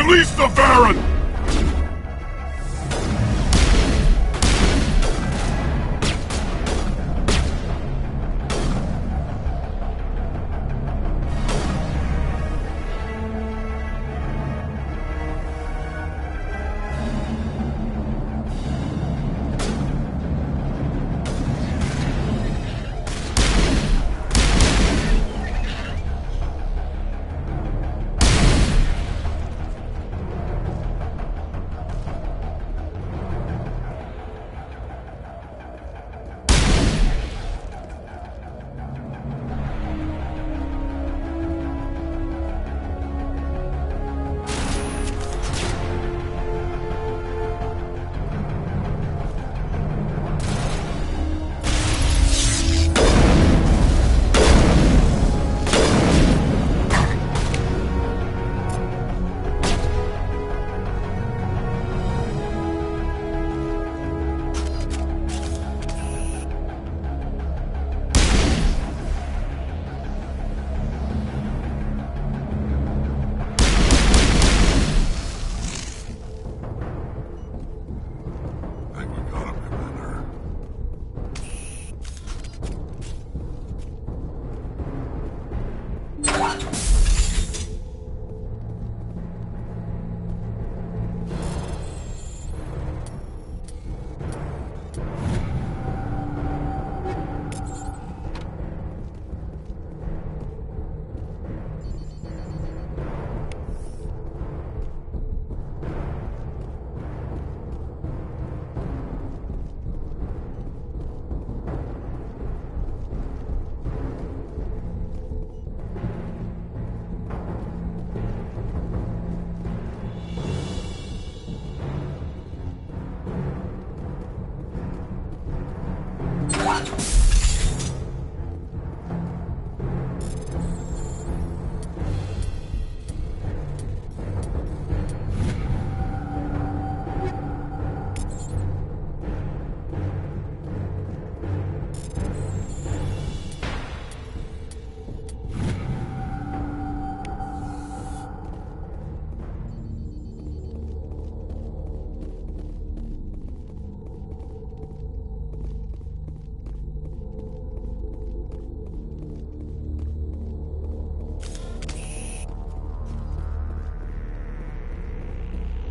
Release the Baron!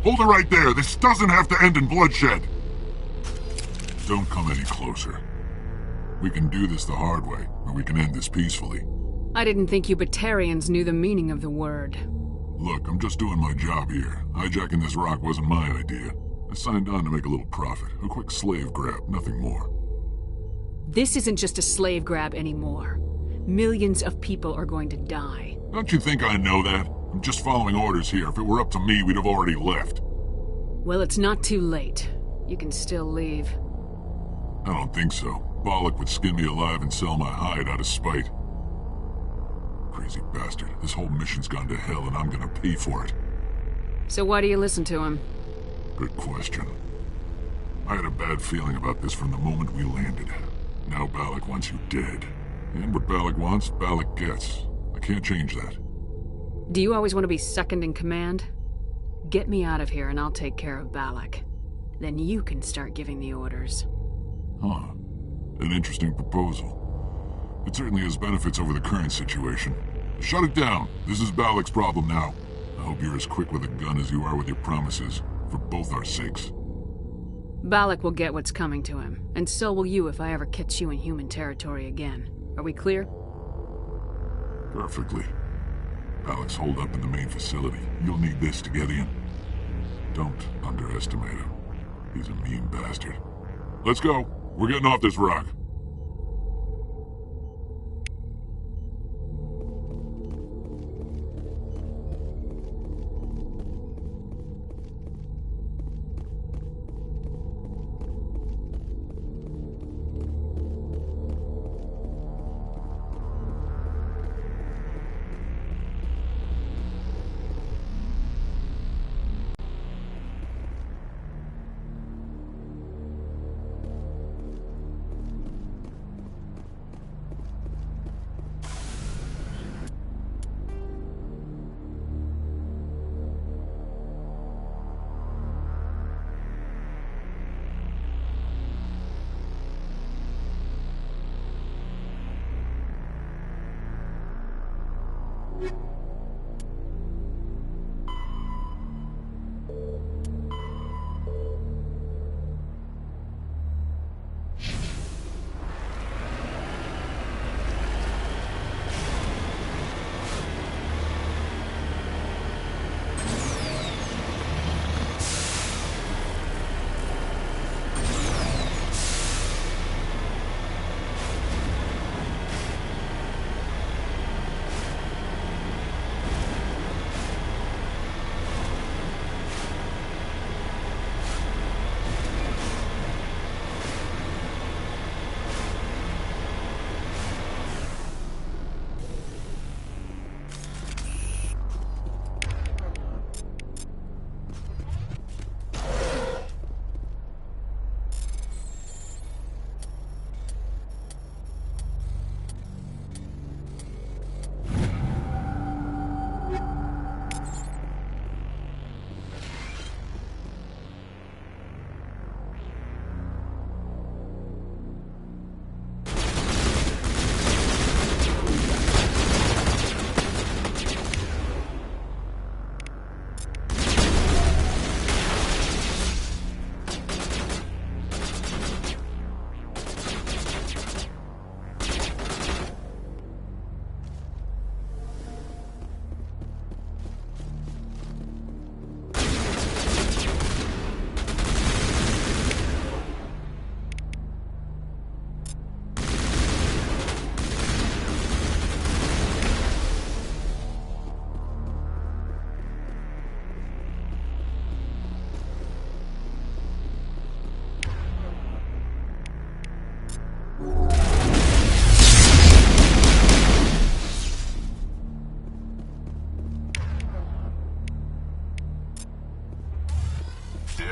Hold it right there. This doesn't have to end in bloodshed. Don't come any closer. We can do this the hard way, or we can end this peacefully. I didn't think you Batarians knew the meaning of the word. Look, I'm just doing my job here. Hijacking this rock wasn't my idea. I signed on to make a little profit. A quick slave grab, nothing more. This isn't just a slave grab anymore. Millions of people are going to die. Don't you think I know that? I'm just following orders here. If it were up to me, we'd have already left. Well, it's not too late. You can still leave. I don't think so. Bollock would skin me alive and sell my hide out of spite. Crazy bastard. This whole mission's gone to hell and I'm gonna pay for it. So why do you listen to him? Good question. I had a bad feeling about this from the moment we landed. Now Bollock wants you dead. And what Bollock wants, Bollock gets. I can't change that. Do you always want to be second in command? Get me out of here and I'll take care of Bollock. Then you can start giving the orders. Huh. An interesting proposal. It certainly has benefits over the current situation. Shut it down. This is Bollock's problem now. I hope you're as quick with a gun as you are with your promises, for both our sakes. Bollock will get what's coming to him, and so will you if I ever catch you in human territory again. Are we clear? Perfectly. Bollock's holed up in the main facility. You'll need this to get in. Don't underestimate him. He's a mean bastard. Let's go. We're getting off this rock.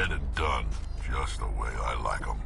Dead and done, just the way I like 'em.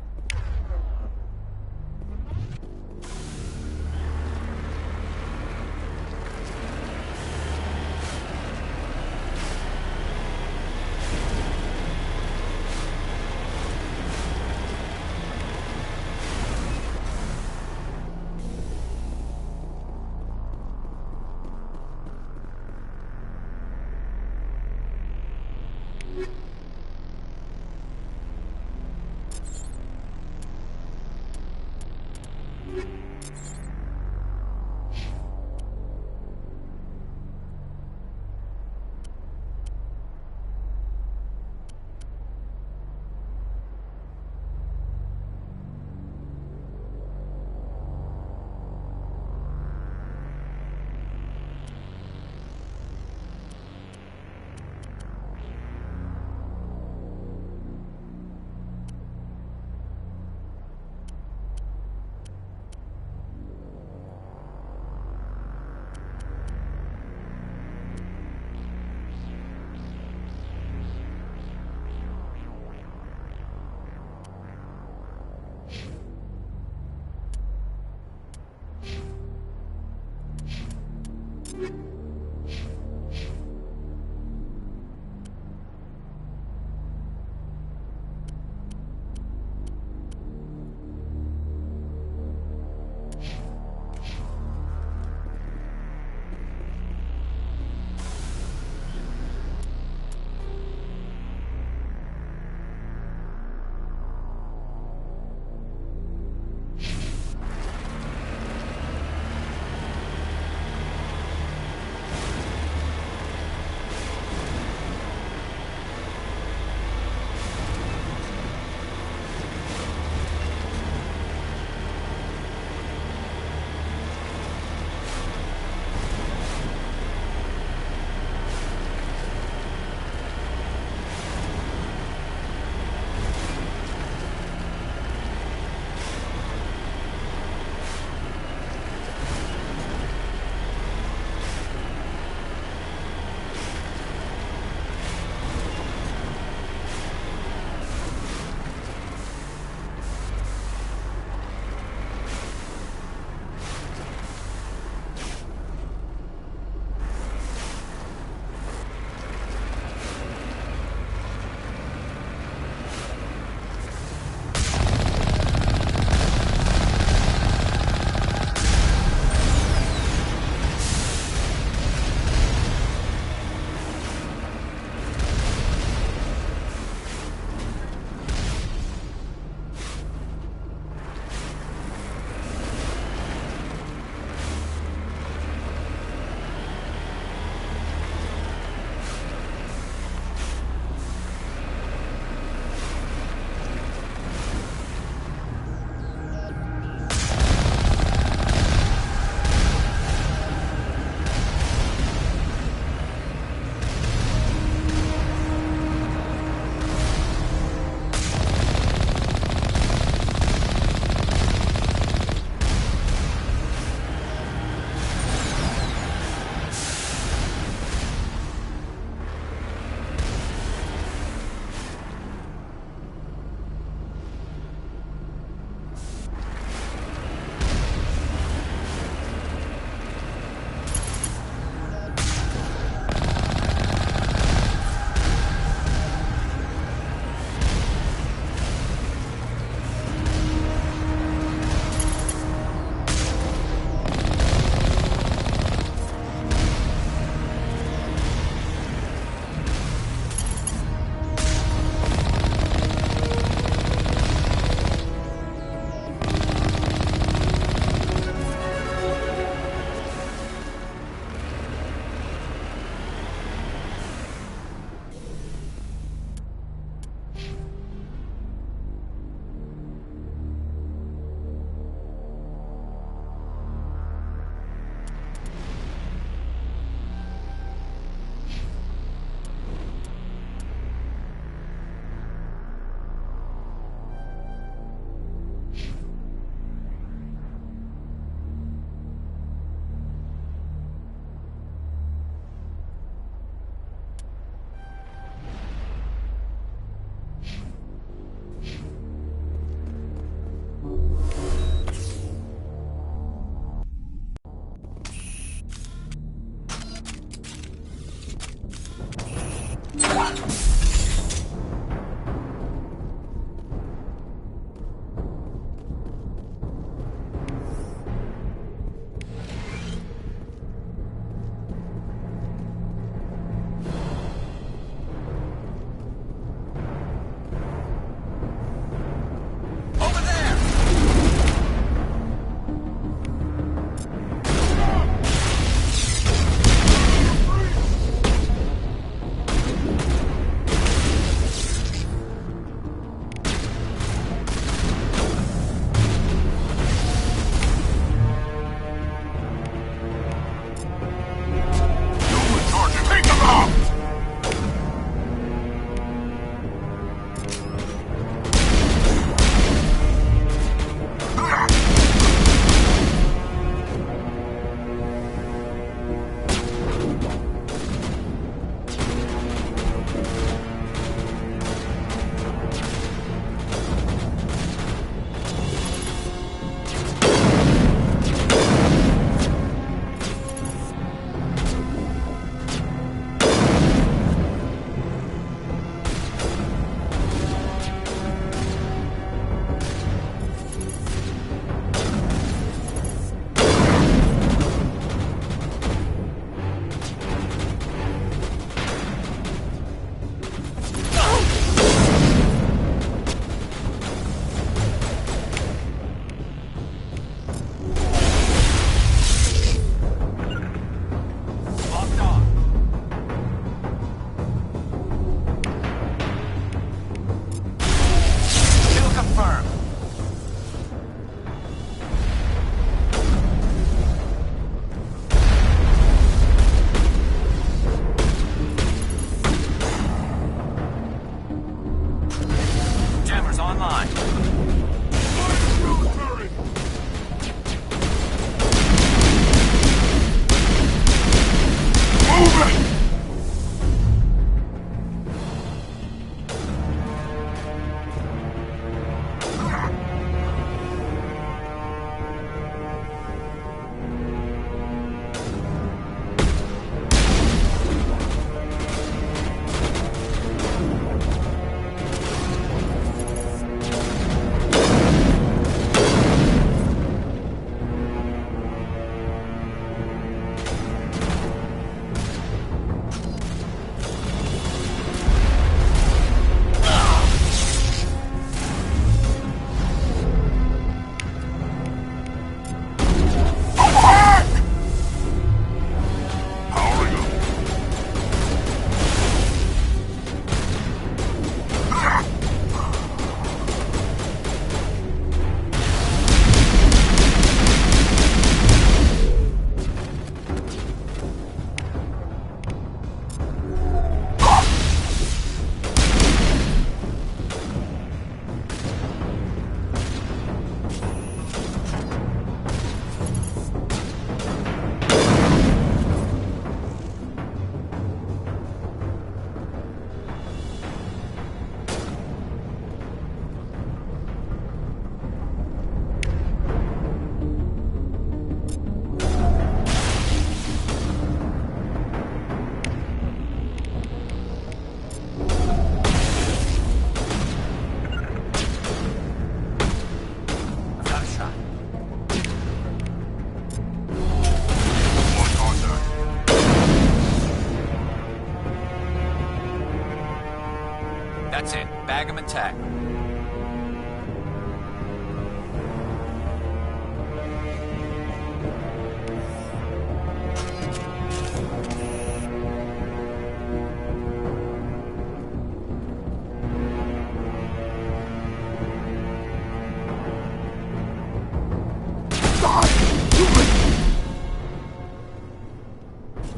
That's it. Bag him and tag.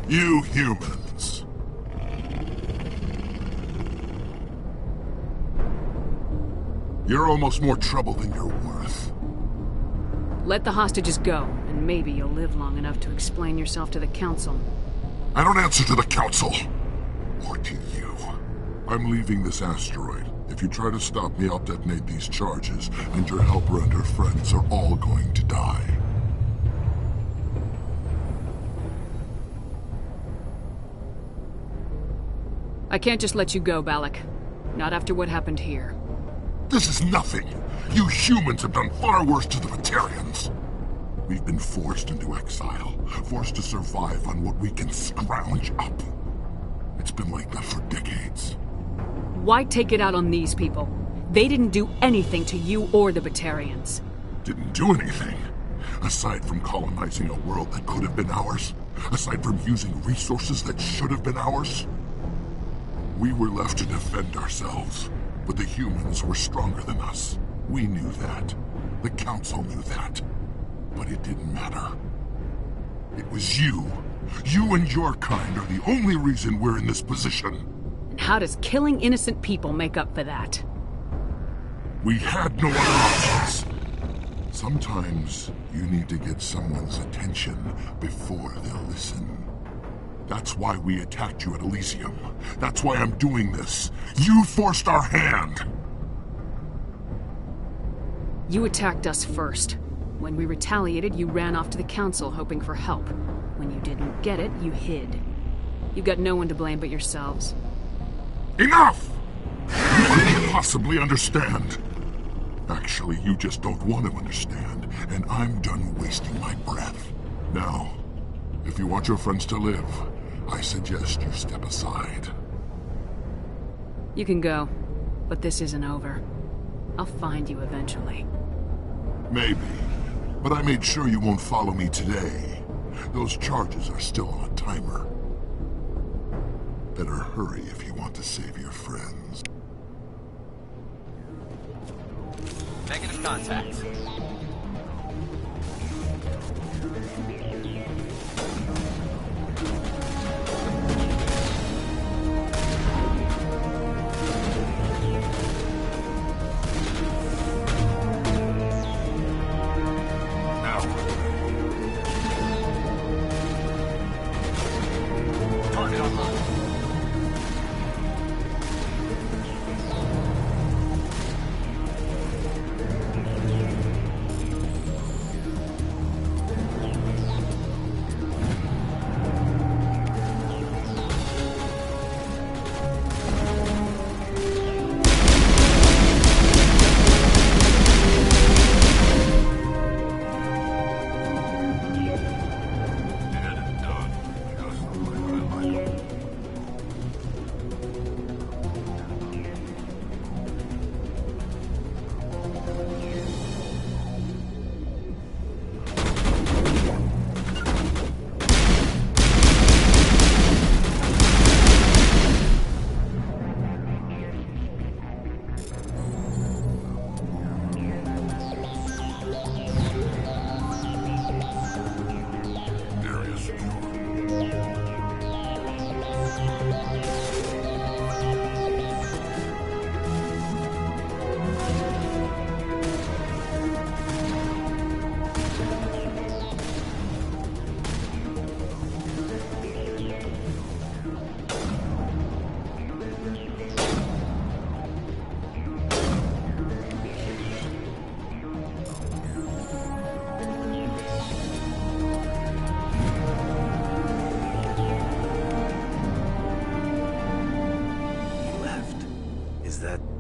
You humans. You're almost more trouble than you're worth. Let the hostages go, and maybe you'll live long enough to explain yourself to the Council. I don't answer to the Council. Or to you. I'm leaving this asteroid. If you try to stop me, I'll detonate these charges, and your helper and her friends are all going to die. I can't just let you go, Balak. Not after what happened here. This is nothing. You humans have done far worse to the Batarians. We've been forced into exile, forced to survive on what we can scrounge up. It's been like that for decades. Why take it out on these people? They didn't do anything to you or the Batarians. Didn't do anything. Aside from colonizing a world that could have been ours. Aside from using resources that should have been ours. We were left to defend ourselves. But the humans were stronger than us. We knew that. The Council knew that. But it didn't matter. It was you. You and your kind are the only reason we're in this position. And how does killing innocent people make up for that? We had no other options. Sometimes you need to get someone's attention before they'll listen. That's why we attacked you at Elysium. That's why I'm doing this. You forced our hand! You attacked us first. When we retaliated, you ran off to the Council hoping for help. When you didn't get it, you hid. You've got no one to blame but yourselves. Enough! You couldn't possibly understand. Actually, you just don't want to understand, and I'm done wasting my breath. Now, if you want your friends to live, I suggest you step aside. You can go, but this isn't over. I'll find you eventually. Maybe, but I made sure you won't follow me today. Those charges are still on a timer. Better hurry if you want to save your friends. Negative contact. Target online.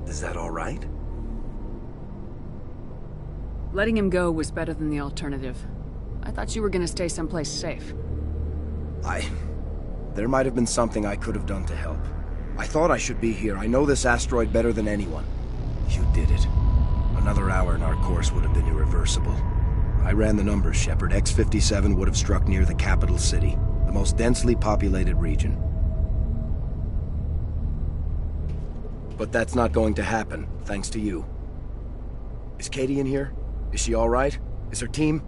Is that all right? Letting him go was better than the alternative. I thought you were gonna stay someplace safe. There might have been something I could have done to help. I thought I should be here. I know this asteroid better than anyone. You did it. Another hour and our course would have been irreversible. I ran the numbers, Shepard. X-57 would have struck near the capital city, the most densely populated region. But that's not going to happen, thanks to you. Is Katie in here? Is she all right? Is her team?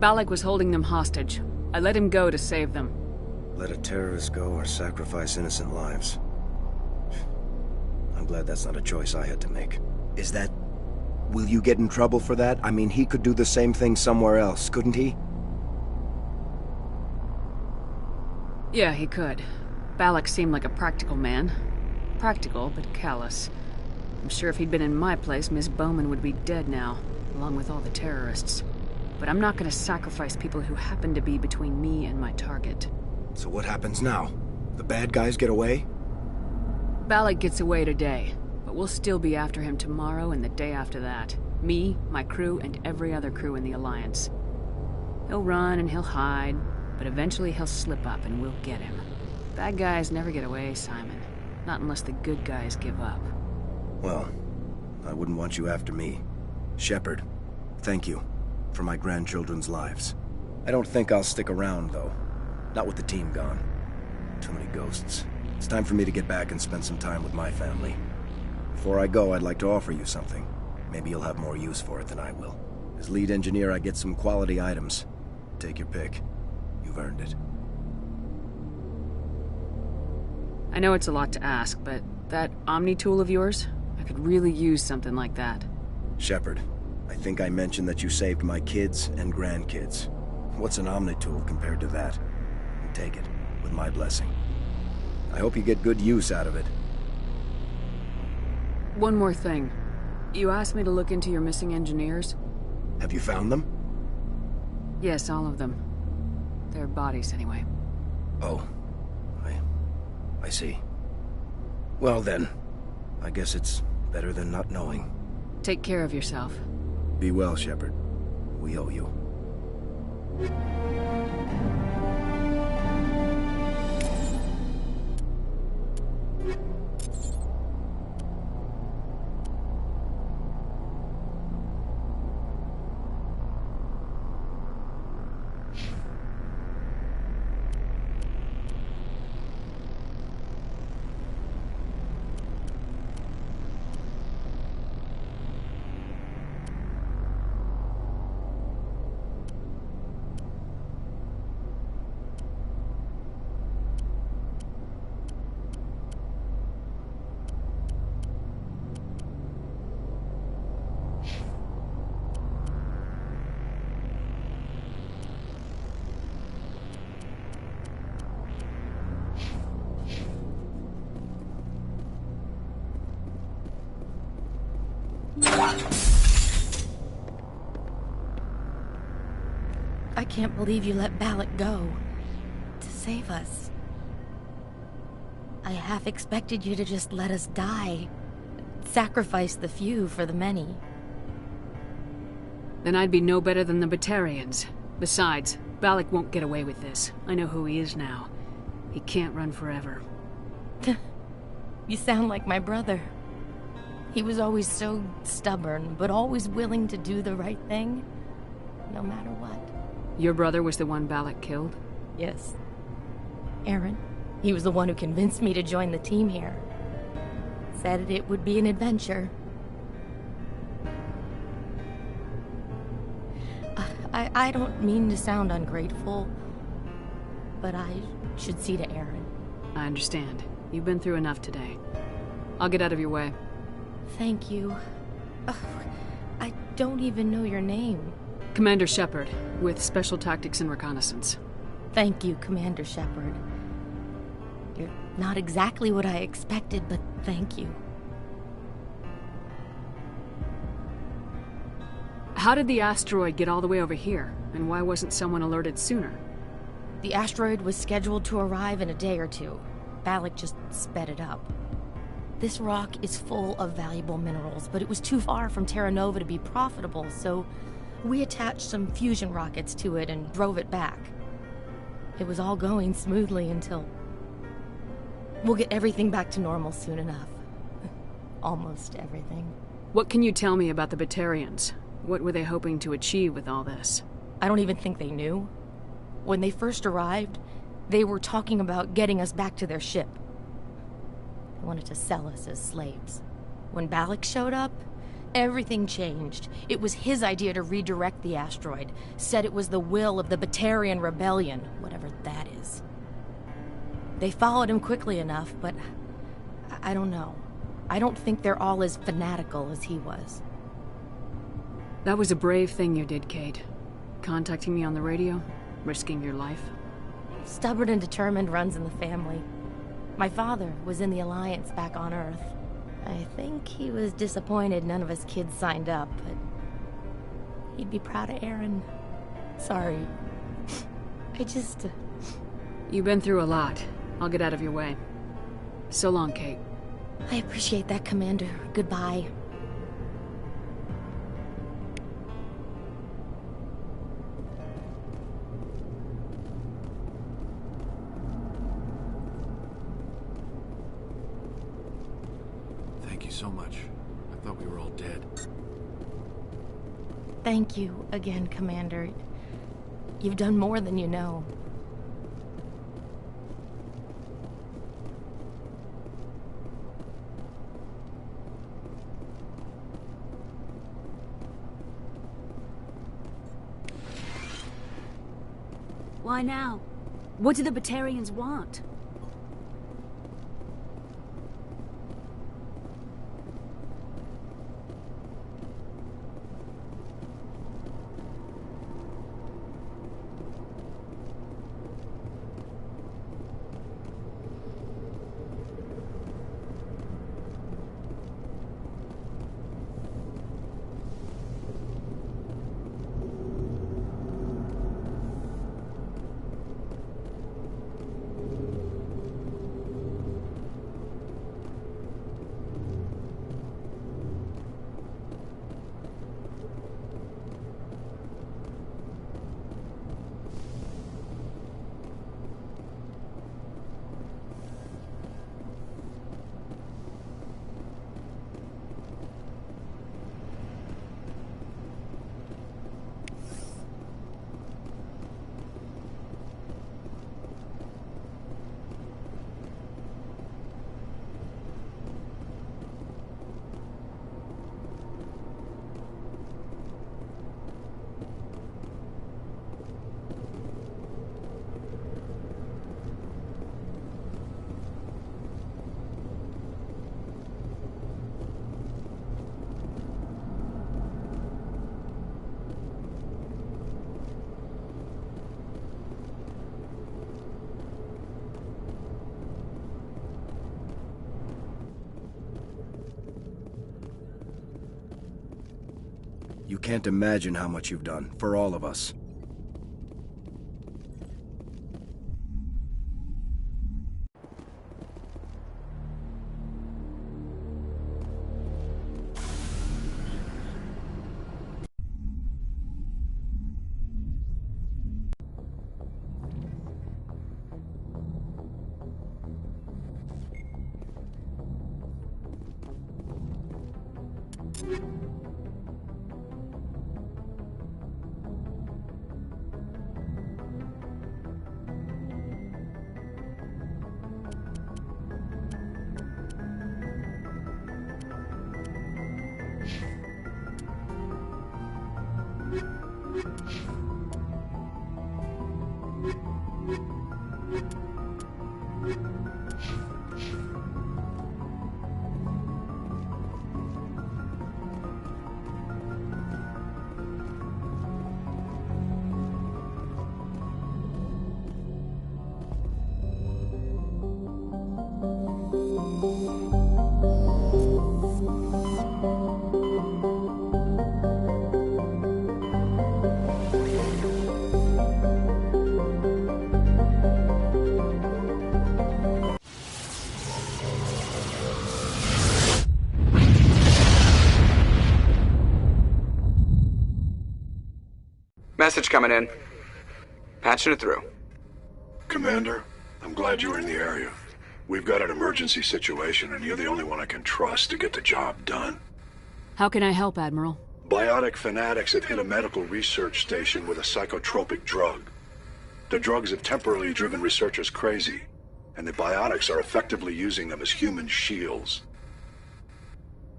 Balak was holding them hostage. I let him go to save them. Let a terrorist go or sacrifice innocent lives. I'm glad that's not a choice I had to make. Is that... Will you get in trouble for that? I mean, he could do the same thing somewhere else, couldn't he? Yeah, he could. Balak seemed like a practical man. Practical, but callous. I'm sure if he'd been in my place, Miss Bowman would be dead now, along with all the terrorists. But I'm not gonna sacrifice people who happen to be between me and my target. So what happens now? The bad guys get away? Balak gets away today, but we'll still be after him tomorrow and the day after that. Me, my crew, and every other crew in the Alliance. He'll run and he'll hide, but eventually he'll slip up and we'll get him. Bad guys never get away, Simon. Not unless the good guys give up. Well, I wouldn't want you after me. Shepard, thank you for my grandchildren's lives. I don't think I'll stick around, though. Not with the team gone. Too many ghosts. It's time for me to get back and spend some time with my family. Before I go, I'd like to offer you something. Maybe you'll have more use for it than I will. As lead engineer, I get some quality items. Take your pick. You've earned it. I know it's a lot to ask, but that Omni tool of yours? I could really use something like that. Shepard, I think I mentioned that you saved my kids and grandkids. What's an Omni tool compared to that? Take it, with my blessing. I hope you get good use out of it. One more thing. You asked me to look into your missing engineers? Have you found them? Yes, all of them. Their bodies, anyway. Oh. I see. Well then, I guess it's better than not knowing. Take care of yourself. Be well, Shepard. We owe you. I can't believe you let Balak go. To save us. I half expected you to just let us die. Sacrifice the few for the many. Then I'd be no better than the Batarians. Besides, Balak won't get away with this. I know who he is now. He can't run forever. You sound like my brother. He was always so stubborn, but always willing to do the right thing, no matter what. Your brother was the one Balak killed? Yes. Aaron. He was the one who convinced me to join the team here. Said it would be an adventure. I don't mean to sound ungrateful, but I should see to Aaron. I understand. You've been through enough today. I'll get out of your way. Thank you. I don't even know your name. Commander Shepard, with Special Tactics and Reconnaissance. Thank you, Commander Shepard. You're not exactly what I expected, but thank you. How did the asteroid get all the way over here, and why wasn't someone alerted sooner? The asteroid was scheduled to arrive in a day or two. Balak just sped it up. This rock is full of valuable minerals, but it was too far from Terra Nova to be profitable, so we attached some fusion rockets to it and drove it back. It was all going smoothly until... We'll get everything back to normal soon enough. Almost everything. What can you tell me about the Batarians? What were they hoping to achieve with all this? I don't even think they knew. When they first arrived, they were talking about getting us back to their ship. They wanted to sell us as slaves. When Balak showed up, everything changed. It was his idea to redirect the asteroid. Said it was the will of the Batarian Rebellion, whatever that is. They followed him quickly enough, but I don't know. I don't think they're all as fanatical as he was. That was a brave thing you did, Kate. Contacting me on the radio, risking your life. Stubborn and determined runs in the family. My father was in the Alliance back on Earth. I think he was disappointed none of us kids signed up, but he'd be proud of Aaron. Sorry. I just... You've been through a lot. I'll get out of your way. So long, Kate. I appreciate that, Commander. Goodbye. Thank you so much. I thought we were all dead. Thank you again, Commander. You've done more than you know. Why now? What do the Batarians want? You can't imagine how much you've done, for all of us. Message coming in. Patching it through. Commander, I'm glad you were in the area. We've got an emergency situation, and you're the only one I can trust to get the job done. How can I help, Admiral? Biotic fanatics have hit a medical research station with a psychotropic drug. The drugs have temporarily driven researchers crazy, and the biotics are effectively using them as human shields.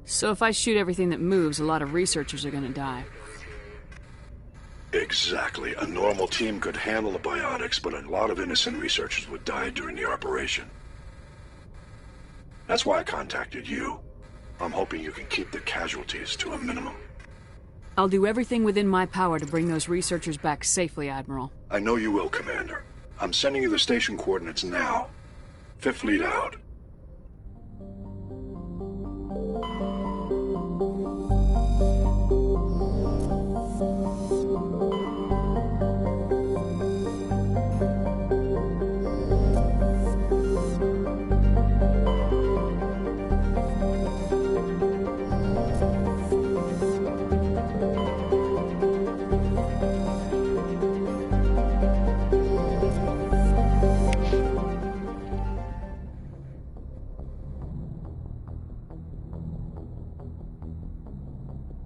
So if I shoot everything that moves, a lot of researchers are gonna die. Exactly. A normal team could handle the biotics, but a lot of innocent researchers would die during the operation. That's why I contacted you. I'm hoping you can keep the casualties to a minimum. I'll do everything within my power to bring those researchers back safely, Admiral. I know you will, Commander. I'm sending you the station coordinates now. Fifth Fleet out.